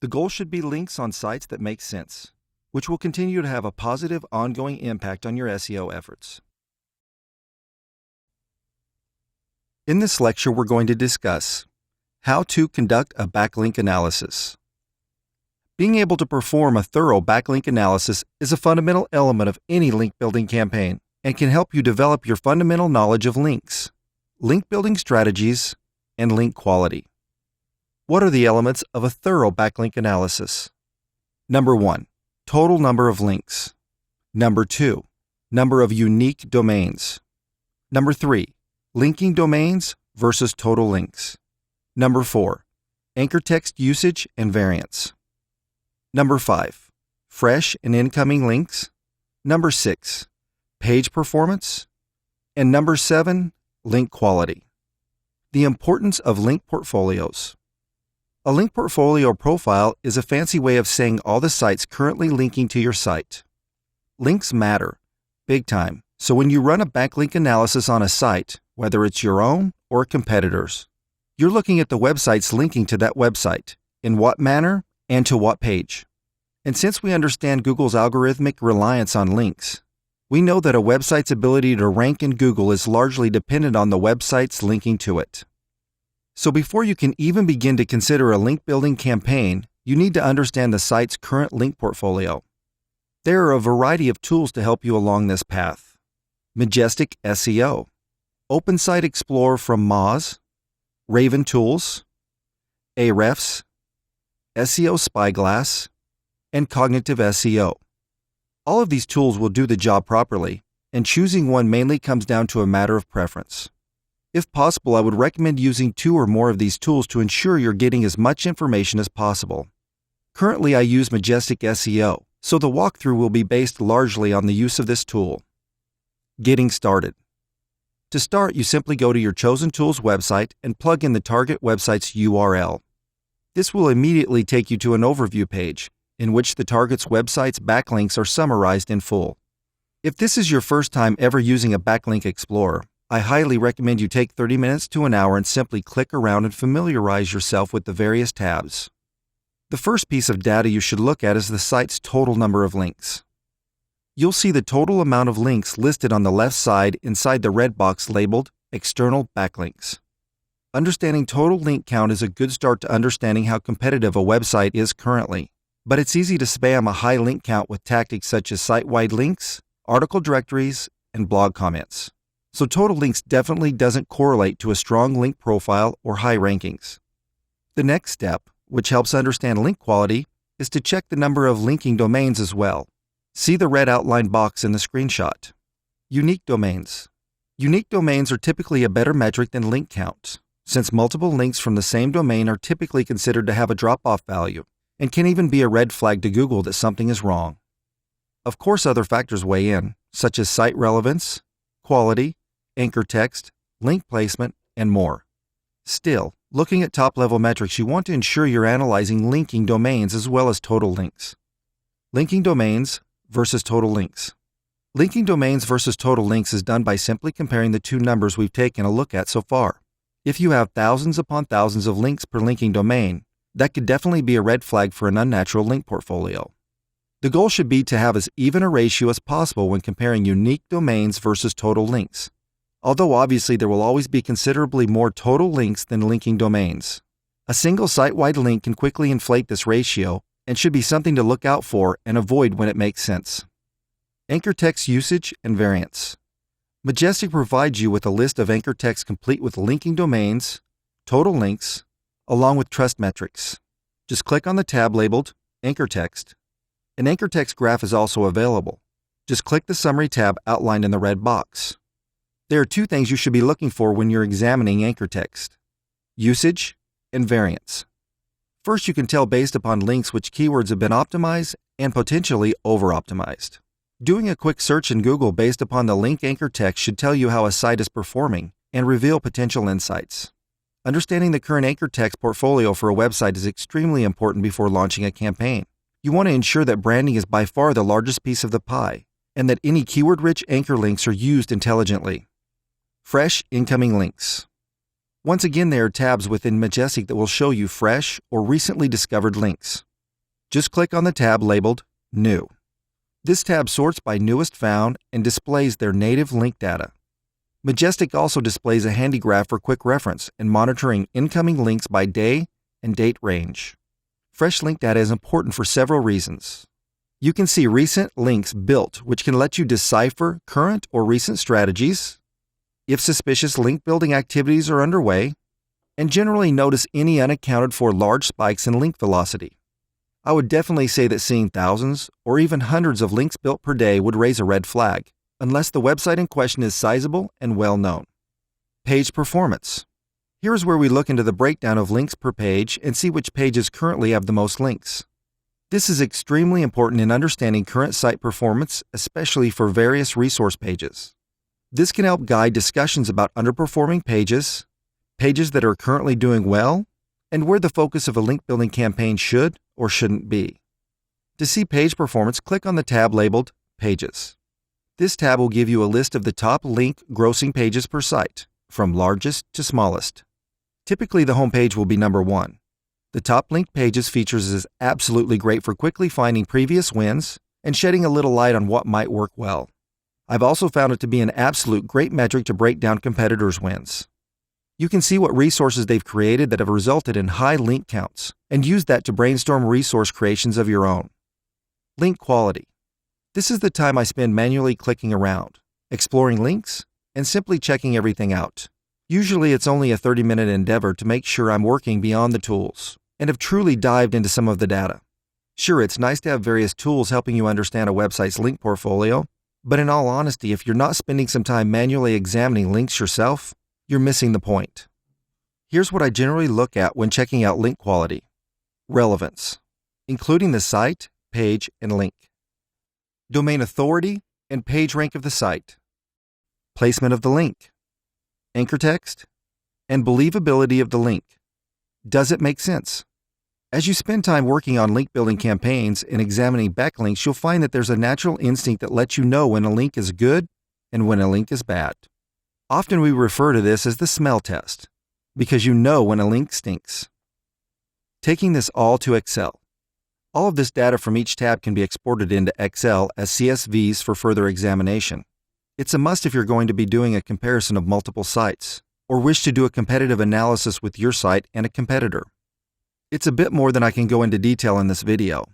The goal should be links on sites that make sense, which will continue to have a positive, ongoing impact on your SEO efforts. In this lecture, we're going to discuss how to conduct a backlink analysis. Being able to perform a thorough backlink analysis is a fundamental element of any link building campaign and can help you develop your fundamental knowledge of links, link building strategies, and link quality. What are the elements of a thorough backlink analysis? Number 1, total number of links. Number 2, number of unique domains. Number 3, linking domains versus total links. Number 4, anchor text usage and variance. Number 5, fresh and incoming links. Number 6, page performance. And number 7, link quality. The importance of link portfolios. A link portfolio profile is a fancy way of saying all the sites currently linking to your site. Links matter, big time, so when you run a backlink analysis on a site, whether it's your own or a competitor's, you're looking at the websites linking to that website, in what manner and to what page. And since we understand Google's algorithmic reliance on links, we know that a website's ability to rank in Google is largely dependent on the websites linking to it. So before you can even begin to consider a link building campaign, you need to understand the site's current link portfolio. There are a variety of tools to help you along this path. Majestic SEO, Open Site Explorer from Moz, Raven Tools, Ahrefs, SEO Spyglass, and Cognitive SEO. All of these tools will do the job properly, and choosing one mainly comes down to a matter of preference. If possible, I would recommend using 2 or more of these tools to ensure you're getting as much information as possible. Currently, I use Majestic SEO, so the walkthrough will be based largely on the use of this tool. Getting started. To start, you simply go to your chosen tool's website and plug in the target website's URL. This will immediately take you to an overview page, in which the target's website's backlinks are summarized in full. If this is your first time ever using a backlink explorer, I highly recommend you take 30 minutes to an hour and simply click around and familiarize yourself with the various tabs. The first piece of data you should look at is the site's total number of links. You'll see the total amount of links listed on the left side inside the red box labeled External Backlinks. Understanding total link count is a good start to understanding how competitive a website is currently, but it's easy to spam a high link count with tactics such as site-wide links, article directories, and blog comments. So total links definitely doesn't correlate to a strong link profile or high rankings. The next step, which helps understand link quality, is to check the number of linking domains as well. See the red outline box in the screenshot. Unique domains. Unique domains are typically a better metric than link count, since multiple links from the same domain are typically considered to have a drop-off value, and can even be a red flag to Google that something is wrong. Of course, other factors weigh in, such as site relevance, quality, anchor text, link placement, and more. Still, looking at top-level metrics, you want to ensure you're analyzing linking domains as well as total links. Linking domains versus total links. Linking domains versus total links is done by simply comparing the 2 numbers we've taken a look at so far. If you have thousands upon thousands of links per linking domain, that could definitely be a red flag for an unnatural link portfolio. The goal should be to have as even a ratio as possible when comparing unique domains versus total links. Although obviously there will always be considerably more total links than linking domains. A single site-wide link can quickly inflate this ratio and should be something to look out for and avoid when it makes sense. Anchor text usage and variance. Majestic provides you with a list of anchor text complete with linking domains, total links, along with trust metrics. Just click on the tab labeled Anchor Text. An anchor text graph is also available. Just click the Summary tab outlined in the red box. There are 2 things you should be looking for when you're examining anchor text: usage and variance. First, you can tell based upon links which keywords have been optimized and potentially over-optimized. Doing a quick search in Google based upon the link anchor text should tell you how a site is performing and reveal potential insights. Understanding the current anchor text portfolio for a website is extremely important before launching a campaign. You want to ensure that branding is by far the largest piece of the pie, and that any keyword-rich anchor links are used intelligently. Fresh incoming links. Once again, there are tabs within Majestic that will show you fresh or recently discovered links. Just click on the tab labeled New. This tab sorts by newest found and displays their native link data. Majestic also displays a handy graph for quick reference and monitoring incoming links by day and date range. Fresh link data is important for several reasons. You can see recent links built, which can let you decipher current or recent strategies, if suspicious link building activities are underway, and generally notice any unaccounted for large spikes in link velocity. I would definitely say that seeing thousands or even hundreds of links built per day would raise a red flag, unless the website in question is sizable and well known. Page performance. Here is where we look into the breakdown of links per page and see which pages currently have the most links. This is extremely important in understanding current site performance, especially for various resource pages. This can help guide discussions about underperforming pages, pages that are currently doing well, and where the focus of a link building campaign should or shouldn't be. To see page performance, click on the tab labeled Pages. This tab will give you a list of the top link grossing pages per site, from largest to smallest. Typically, the home page will be number 1. The top linked pages features is absolutely great for quickly finding previous wins and shedding a little light on what might work well. I've also found it to be an absolute great metric to break down competitors' wins. You can see what resources they've created that have resulted in high link counts and use that to brainstorm resource creations of your own. Link quality. This is the time I spend manually clicking around, exploring links, and simply checking everything out. Usually it's only a 30-minute endeavor to make sure I'm working beyond the tools and have truly dived into some of the data. Sure, it's nice to have various tools helping you understand a website's link portfolio, but in all honesty, if you're not spending some time manually examining links yourself, you're missing the point. Here's what I generally look at when checking out link quality. Relevance, including the site, page, and link. Domain authority and page rank of the site. Placement of the link. Anchor text, and believability of the link. Does it make sense? As you spend time working on link building campaigns and examining backlinks, you'll find that there's a natural instinct that lets you know when a link is good and when a link is bad. Often we refer to this as the smell test, because you know when a link stinks. Taking this all to Excel. All of this data from each tab can be exported into Excel as CSVs for further examination. It's a must if you're going to be doing a comparison of multiple sites, or wish to do a competitive analysis with your site and a competitor. It's a bit more than I can go into detail in this video,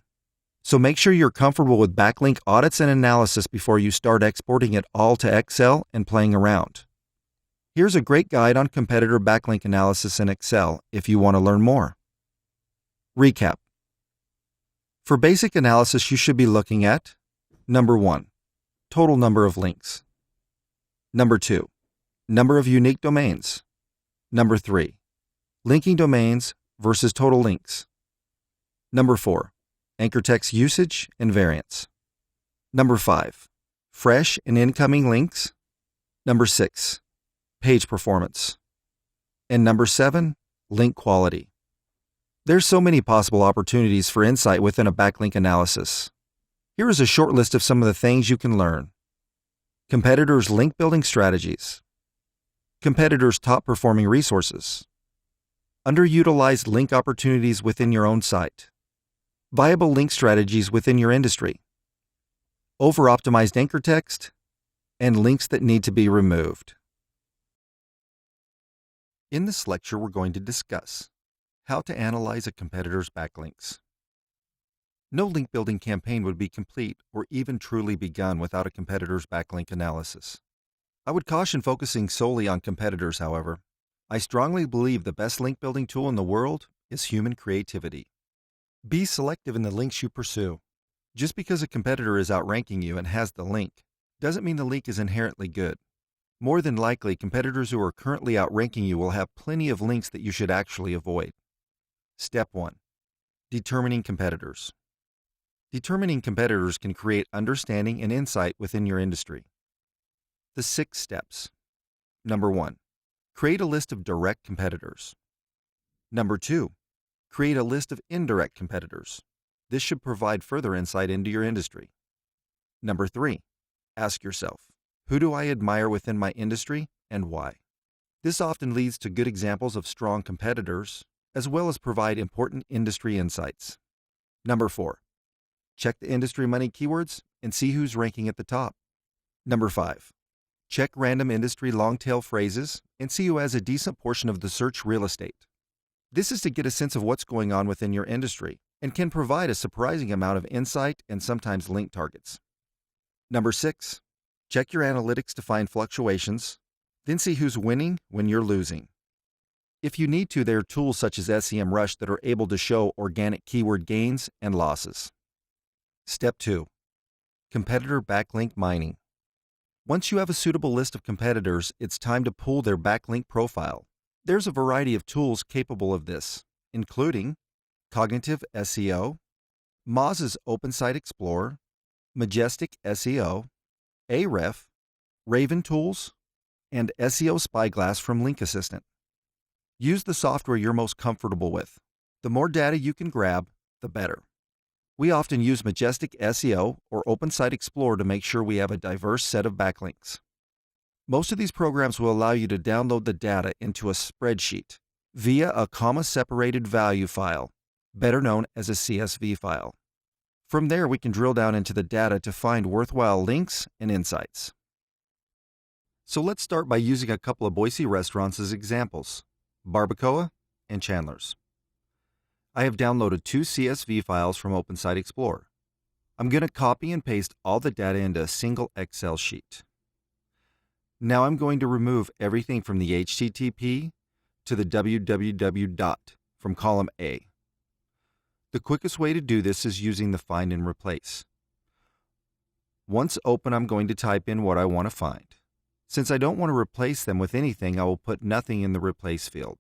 so make sure you're comfortable with backlink audits and analysis before you start exporting it all to Excel and playing around. Here's a great guide on competitor backlink analysis in Excel if you want to learn more. Recap. For basic analysis, you should be looking at number 1, total number of links. Number 2, number of unique domains. Number 3, linking domains versus total links. Number 4, anchor text usage and variance. Number 5, fresh and incoming links. Number 6, page performance. And number 7, link quality. There's so many possible opportunities for insight within a backlink analysis. Here is a short list of some of the things you can learn. Competitors' link building strategies. Competitors' top performing resources. Underutilized link opportunities within your own site. Viable link strategies within your industry. Over-optimized anchor text, and links that need to be removed. In this lecture, we're going to discuss how to analyze a competitor's backlinks. No link building campaign would be complete or even truly begun without a competitor's backlink analysis. I would caution focusing solely on competitors, however. I strongly believe the best link building tool in the world is human creativity. Be selective in the links you pursue. Just because a competitor is outranking you and has the link doesn't mean the link is inherently good. More than likely, competitors who are currently outranking you will have plenty of links that you should actually avoid. Step 1. Determining competitors. Determining competitors can create understanding and insight within your industry. The 6 steps. Number 1. Create a list of direct competitors. Number 2. Create a list of indirect competitors. This should provide further insight into your industry. Number 3. Ask yourself, who do I admire within my industry and why. This often leads to good examples of strong competitors, as well as provide important industry insights. Number 4. Check the industry money keywords and see who's ranking at the top. Number 5. Check random industry long-tail phrases and see who has a decent portion of the search real estate. This is to get a sense of what's going on within your industry and can provide a surprising amount of insight and sometimes link targets. Number 6. Check your analytics to find fluctuations, then see who's winning when you're losing. If you need to, there are tools such as SEMrush that are able to show organic keyword gains and losses. Step 2. Competitor backlink mining. Once you have a suitable list of competitors, it's time to pull their backlink profile. There's a variety of tools capable of this, including Cognitive SEO, Moz's Open Site Explorer, Majestic SEO, Ahrefs, Raven Tools, and SEO Spyglass from Link Assistant. Use the software you're most comfortable with. The more data you can grab, the better. We often use Majestic SEO or Open Site Explorer to make sure we have a diverse set of backlinks. Most of these programs will allow you to download the data into a spreadsheet via a comma-separated value file, better known as a CSV file. From there, we can drill down into the data to find worthwhile links and insights. So let's start by using a couple of Boise restaurants as examples, Barbacoa and Chandler's. I have downloaded 2 CSV files from Open Site Explorer. I'm going to copy and paste all the data into a single Excel sheet. Now I'm going to remove everything from the HTTP to the www from column A. The quickest way to do this is using the find and replace. Once open, I'm going to type in what I want to find. Since I don't want to replace them with anything, I will put nothing in the replace field.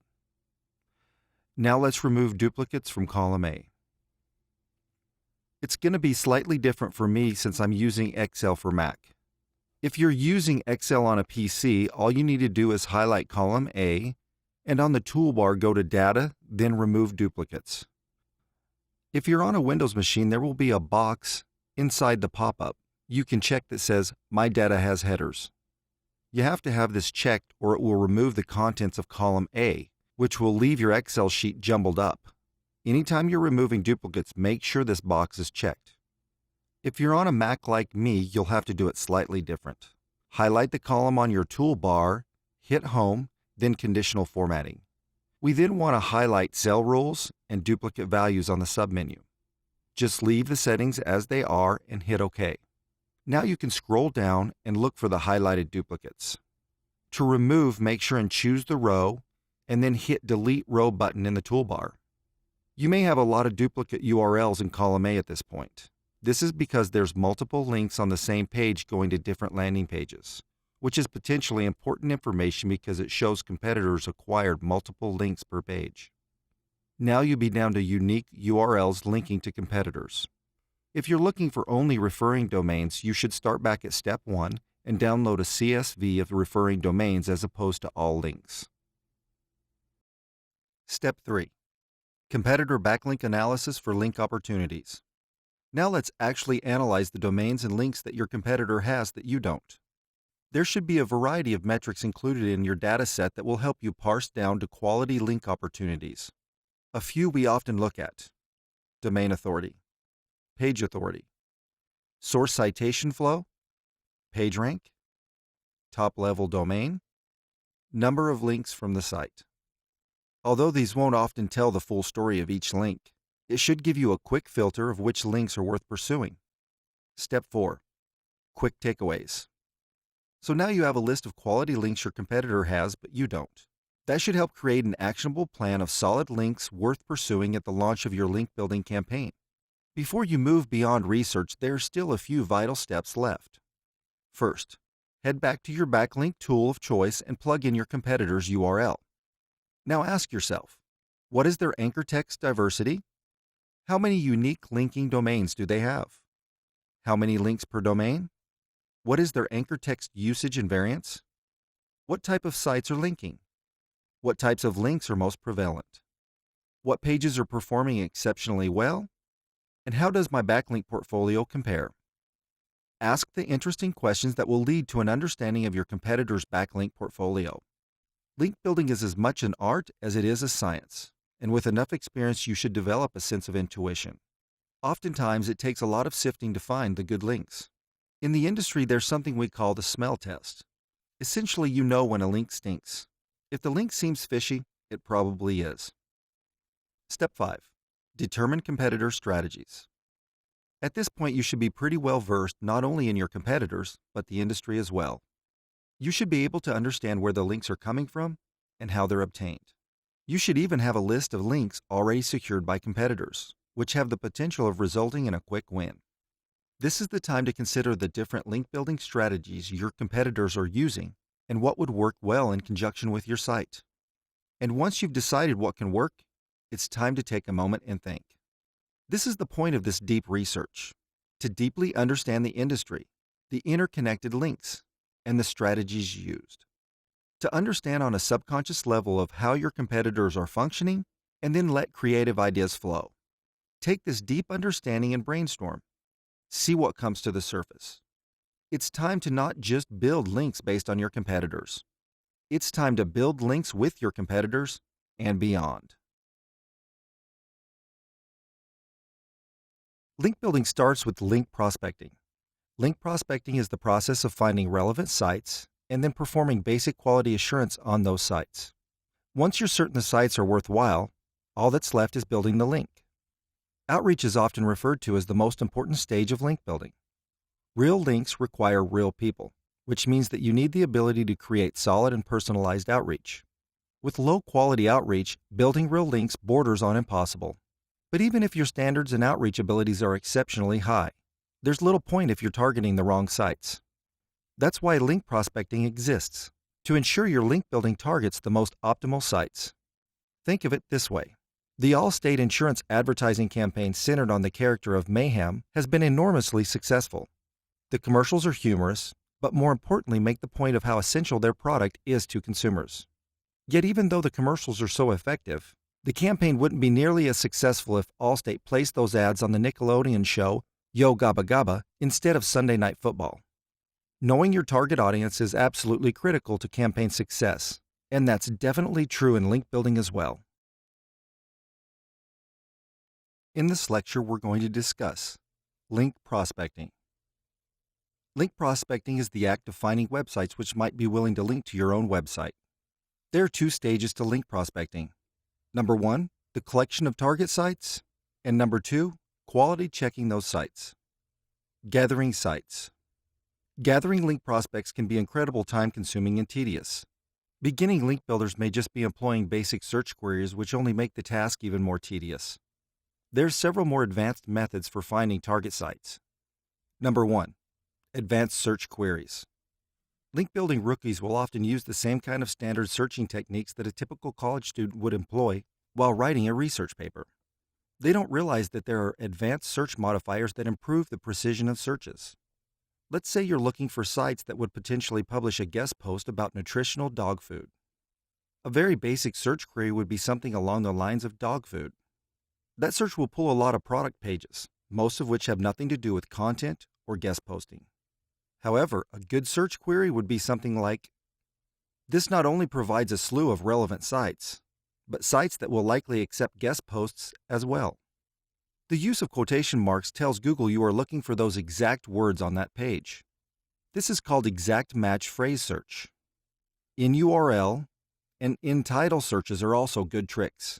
Now let's remove duplicates from column A. It's going to be slightly different for me since I'm using Excel for Mac. If you're using Excel on a PC, all you need to do is highlight column A, and on the toolbar go to Data, then Remove Duplicates. If you're on a Windows machine, there will be a box inside the pop-up you can check that says, My Data Has Headers. You have to have this checked or it will remove the contents of column A, which will leave your Excel sheet jumbled up. Anytime you're removing duplicates, make sure this box is checked. If you're on a Mac like me, you'll have to do it slightly different. Highlight the column on your toolbar, hit Home, then Conditional Formatting. We then want to highlight cell rules and duplicate values on the submenu. Just leave the settings as they are and hit OK. Now you can scroll down and look for the highlighted duplicates. To remove, make sure and choose the row and then hit Delete Row button in the toolbar. You may have a lot of duplicate URLs in column A at this point. This is because there's multiple links on the same page going to different landing pages, which is potentially important information because it shows competitors acquired multiple links per page. Now you'll be down to unique URLs linking to competitors. If you're looking for only referring domains, you should start back at step 1 and download a CSV of referring domains as opposed to all links. Step 3. Competitor backlink analysis for link opportunities. Now let's actually analyze the domains and links that your competitor has that you don't. There should be a variety of metrics included in your data set that will help you parse down to quality link opportunities. A few we often look at: domain authority, page authority, source citation flow, page rank, top-level domain, number of links from the site. Although these won't often tell the full story of each link, it should give you a quick filter of which links are worth pursuing. Step 4. Quick takeaways. So now you have a list of quality links your competitor has, but you don't. That should help create an actionable plan of solid links worth pursuing at the launch of your link building campaign. Before you move beyond research, there are still a few vital steps left. First, head back to your backlink tool of choice and plug in your competitor's URL. Now ask yourself, what is their anchor text diversity? How many unique linking domains do they have? How many links per domain? What is their anchor text usage and variance? What type of sites are linking? What types of links are most prevalent? What pages are performing exceptionally well? And how does my backlink portfolio compare? Ask the interesting questions that will lead to an understanding of your competitor's backlink portfolio. Link building is as much an art as it is a science, and with enough experience, you should develop a sense of intuition. Oftentimes, it takes a lot of sifting to find the good links. In the industry, there's something we call the smell test. Essentially, you know when a link stinks. If the link seems fishy, it probably is. Step 5. Determine competitor strategies. At this point, you should be pretty well versed not only in your competitors, but the industry as well. You should be able to understand where the links are coming from and how they're obtained. You should even have a list of links already secured by competitors, which have the potential of resulting in a quick win. This is the time to consider the different link building strategies your competitors are using and what would work well in conjunction with your site. And once you've decided what can work, it's time to take a moment and think. This is the point of this deep research, to deeply understand the industry, the interconnected links, and the strategies used. To understand on a subconscious level of how your competitors are functioning, and then let creative ideas flow. Take this deep understanding and brainstorm. See what comes to the surface. It's time to not just build links based on your competitors. It's time to build links with your competitors and beyond. Link building starts with link prospecting. Link prospecting is the process of finding relevant sites and then performing basic quality assurance on those sites. Once you're certain the sites are worthwhile, all that's left is building the link. Outreach is often referred to as the most important stage of link building. Real links require real people, which means that you need the ability to create solid and personalized outreach. With low-quality outreach, building real links borders on impossible. But even if your standards and outreach abilities are exceptionally high, there's little point if you're targeting the wrong sites. That's why link prospecting exists, to ensure your link building targets the most optimal sites. Think of it this way. The Allstate insurance advertising campaign centered on the character of Mayhem has been enormously successful. The commercials are humorous, but more importantly make the point of how essential their product is to consumers. Yet even though the commercials are so effective, the campaign wouldn't be nearly as successful if Allstate placed those ads on the Nickelodeon show Yo Gabba Gabba instead of Sunday Night Football. Knowing your target audience is absolutely critical to campaign success, and that's definitely true in link building as well. In this lecture, we're going to discuss link prospecting. Link prospecting is the act of finding websites which might be willing to link to your own website. There are 2 stages to link prospecting. Number 1, the collection of target sites, and number 2, quality checking those sites. Gathering sites. Gathering link prospects can be incredibly time-consuming and tedious. Beginning link builders may just be employing basic search queries which only make the task even more tedious. There's several more advanced methods for finding target sites. Number 1, advanced search queries. Link building rookies will often use the same kind of standard searching techniques that a typical college student would employ while writing a research paper. They don't realize that there are advanced search modifiers that improve the precision of searches. Let's say you're looking for sites that would potentially publish a guest post about nutritional dog food. A very basic search query would be something along the lines of dog food. That search will pull a lot of product pages, most of which have nothing to do with content or guest posting. However, a good search query would be something like, this not only provides a slew of relevant sites, but sites that will likely accept guest posts as well. The use of quotation marks tells Google you are looking for those exact words on that page. This is called exact match phrase search. In URL and in title searches are also good tricks.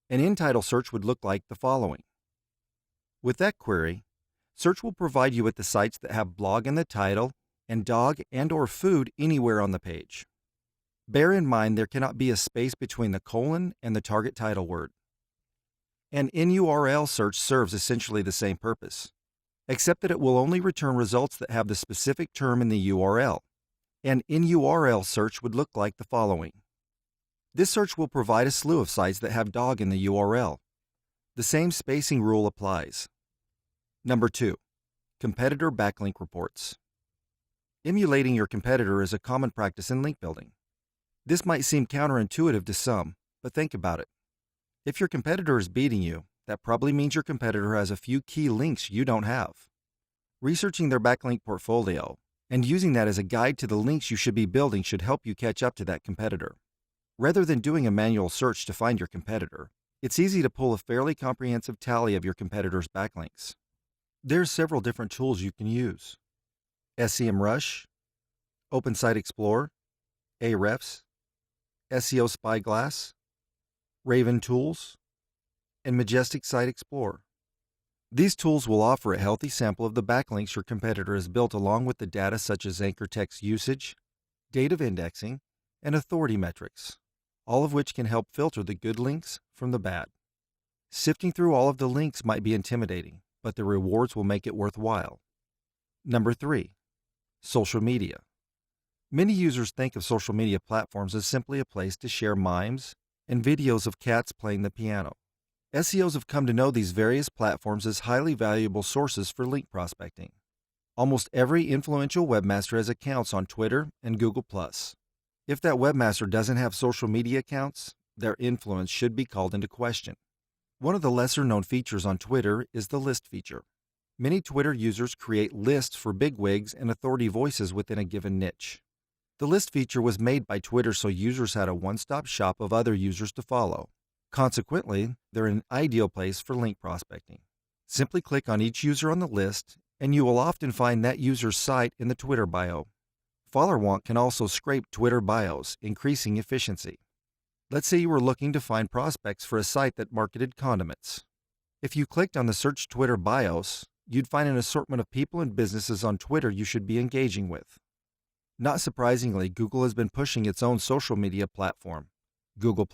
An in title search would look like the following. With that query, search will provide you with the sites that have blog in the title and dog and/or food anywhere on the page. Bear in mind there cannot be a space between the colon and the target title word. An in-URL search serves essentially the same purpose, except that it will only return results that have the specific term in the URL. An in-URL search would look like the following. This search will provide a slew of sites that have dog in the URL. The same spacing rule applies. Number 2, competitor backlink reports. Emulating your competitor is a common practice in link building. This might seem counterintuitive to some, but think about it. If your competitor is beating you, that probably means your competitor has a few key links you don't have. Researching their backlink portfolio and using that as a guide to the links you should be building should help you catch up to that competitor. Rather than doing a manual search to find your competitor, it's easy to pull a fairly comprehensive tally of your competitors' backlinks. There's several different tools you can use: SEMrush, Open Site Explorer, Ahrefs, SEO Spyglass, Raven Tools, and Majestic Site Explorer. These tools will offer a healthy sample of the backlinks your competitor has built, along with the data such as anchor text usage, date of indexing, and authority metrics, all of which can help filter the good links from the bad. Sifting through all of the links might be intimidating, but the rewards will make it worthwhile. Number 3, social media. Many users think of social media platforms as simply a place to share memes and videos of cats playing the piano. SEOs have come to know these various platforms as highly valuable sources for link prospecting. Almost every influential webmaster has accounts on Twitter and Google+. If that webmaster doesn't have social media accounts, their influence should be called into question. One of the lesser-known features on Twitter is the list feature. Many Twitter users create lists for bigwigs and authority voices within a given niche. The list feature was made by Twitter so users had a one-stop shop of other users to follow. Consequently, they're an ideal place for link prospecting. Simply click on each user on the list, and you will often find that user's site in the Twitter bio. Followerwonk can also scrape Twitter bios, increasing efficiency. Let's say you were looking to find prospects for a site that marketed condiments. If you clicked on the Search Twitter bios, you'd find an assortment of people and businesses on Twitter you should be engaging with. Not surprisingly, Google has been pushing its own social media platform, Google+.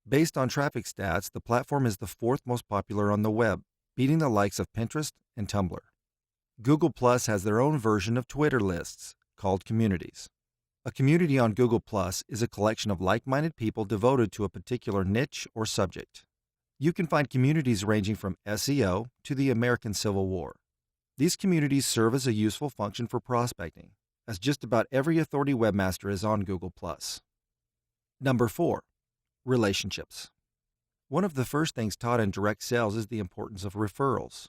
Based on traffic stats, the platform is the 4th most popular on the web, beating the likes of Pinterest and Tumblr. Google Plus has their own version of Twitter lists, called communities. A community on Google Plus is a collection of like-minded people devoted to a particular niche or subject. You can find communities ranging from SEO to the American Civil War. These communities serve as a useful function for prospecting, as just about every authority webmaster is on Google Plus. Number 4. Relationships. One of the first things taught in direct sales is the importance of referrals.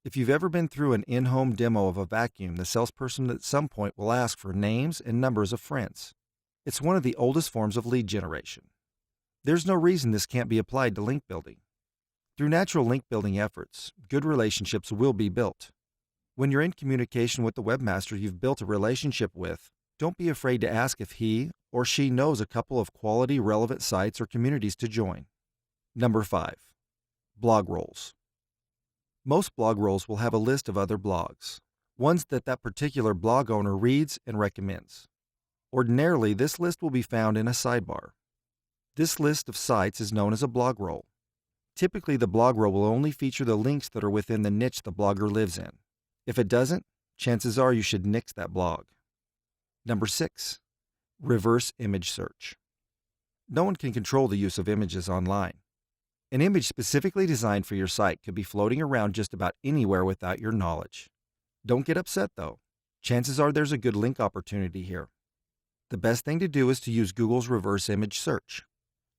If you've ever been through an in-home demo of a vacuum, the salesperson at some point will ask for names and numbers of friends. It's one of the oldest forms of lead generation. There's no reason this can't be applied to link building. Through natural link building efforts, good relationships will be built. When you're in communication with the webmaster you've built a relationship with, don't be afraid to ask if he or she knows a couple of quality, relevant sites or communities to join. Number 5. Blog roles. Most blog roles will have a list of other blogs, ones that particular blog owner reads and recommends. Ordinarily, this list will be found in a sidebar. This list of sites is known as a blog role. Typically, the blog role will only feature the links that are within the niche the blogger lives in. If it doesn't, chances are you should nix that blog. Number 6. Reverse image search. No one can control the use of images online. An image specifically designed for your site could be floating around just about anywhere without your knowledge. Don't get upset though. Chances are there's a good link opportunity here. The best thing to do is to use Google's reverse image search.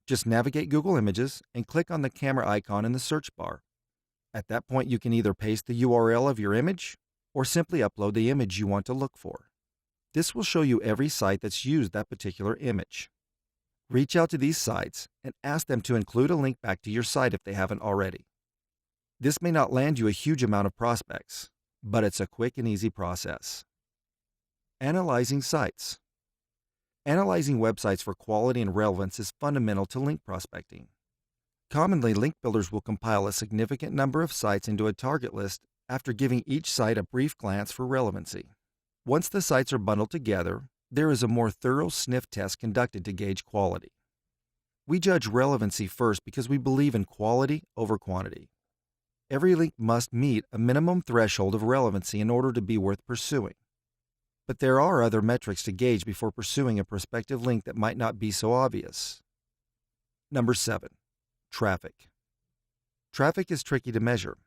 Just navigate Google Images and click on the camera icon in the search bar. At that point, you can either paste the URL of your image or simply upload the image you want to look for. This will show you every site that's used that particular image. Reach out to these sites and ask them to include a link back to your site if they haven't already. This may not land you a huge amount of prospects, but it's a quick and easy process. Analyzing sites. Analyzing websites for quality and relevance is fundamental to link prospecting. Commonly, link builders will compile a significant number of sites into a target list after giving each site a brief glance for relevancy. Once the sites are bundled together, there is a more thorough sniff test conducted to gauge quality. We judge relevancy first because we believe in quality over quantity. Every link must meet a minimum threshold of relevancy in order to be worth pursuing. But there are other metrics to gauge before pursuing a prospective link that might not be so obvious. Number 7. Traffic. Traffic is tricky to measure.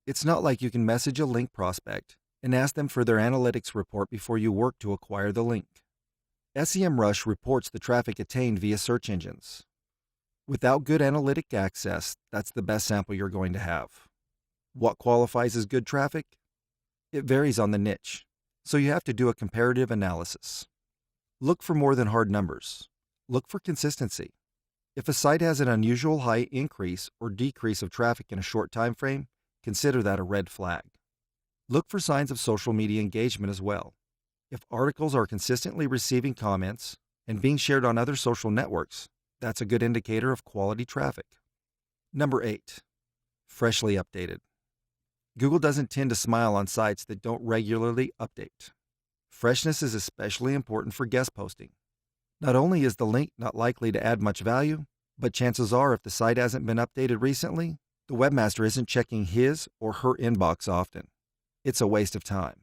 It's not like you can message a link prospect and ask them for their analytics report before you work to acquire the link. SEMrush reports the traffic attained via search engines. Without good analytic access, that's the best sample you're going to have. What qualifies as good traffic? It varies on the niche, so you have to do a comparative analysis. Look for more than hard numbers. Look for consistency. If a site has an unusual high increase or decrease of traffic in a short time frame, consider that a red flag. Look for signs of social media engagement as well. If articles are consistently receiving comments and being shared on other social networks, that's a good indicator of quality traffic. Number 8. Freshly updated. Google doesn't tend to smile on sites that don't regularly update. Freshness is especially important for guest posting. Not only is the link not likely to add much value, but chances are if the site hasn't been updated recently, the webmaster isn't checking his or her inbox often. It's a waste of time.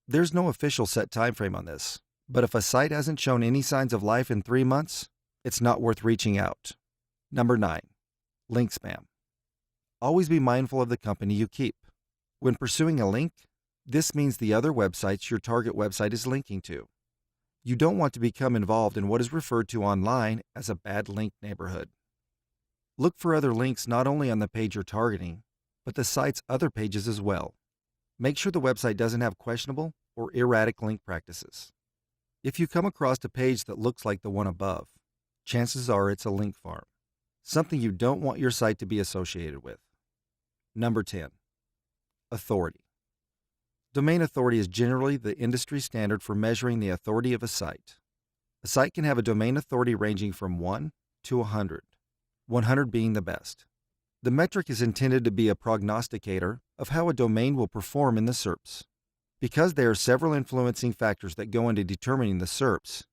There's no official set time frame on this, but if a site hasn't shown any signs of life in 3 months, it's not worth reaching out. Number 9. Link spam. Always be mindful of the company you keep. When pursuing a link, this means the other websites your target website is linking to. You don't want to become involved in what is referred to online as a bad link neighborhood. Look for other links not only on the page you're targeting, but the site's other pages as well. Make sure the website doesn't have questionable or erratic link practices. If you come across a page that looks like the one above, chances are it's a link farm, something you don't want your site to be associated with. Number 10. Authority. Domain authority is generally the industry standard for measuring the authority of a site. A site can have a domain authority ranging from 1 to 100, 100 being the best. The metric is intended to be a prognosticator of how a domain will perform in the SERPs. Because there are several influencing factors that go into determining the SERPs,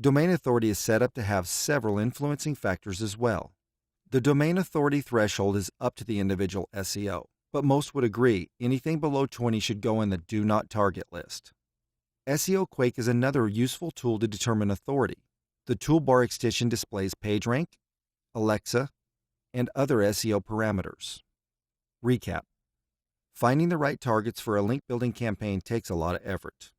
domain authority is set up to have several influencing factors as well. The domain authority threshold is up to the individual SEO, but most would agree anything below 20 should go in the Do Not Target list. SEO Quake is another useful tool to determine authority. The toolbar extension displays PageRank, Alexa, and other SEO parameters. Recap. Finding the right targets for a link building campaign takes a lot of effort.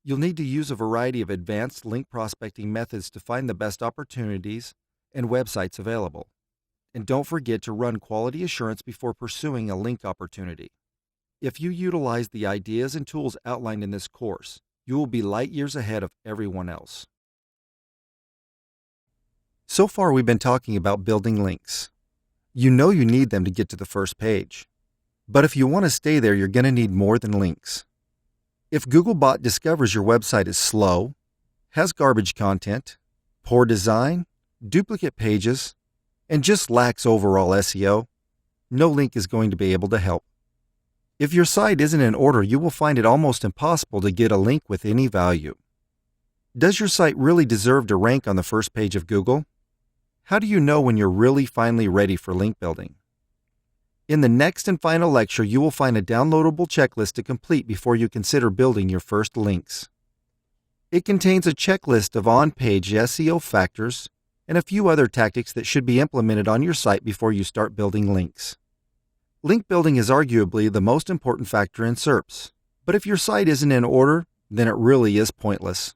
You'll need to use a variety of advanced link prospecting methods to find the best opportunities and websites available. And don't forget to run quality assurance before pursuing a link opportunity. If you utilize the ideas and tools outlined in this course, you will be light years ahead of everyone else. So far, we've been talking about building links. You know you need them to get to the first page. But if you want to stay there, you're going to need more than links. If Googlebot discovers your website is slow, has garbage content, poor design, duplicate pages, and just lacks overall SEO, no link is going to be able to help. If your site isn't in order, you will find it almost impossible to get a link with any value. Does your site really deserve to rank on the first page of Google? How do you know when you're really finally ready for link building? In the next and final lecture, you will find a downloadable checklist to complete before you consider building your first links. It contains a checklist of on-page SEO factors and a few other tactics that should be implemented on your site before you start building links. Link building is arguably the most important factor in SERPs, but if your site isn't in order, then it really is pointless.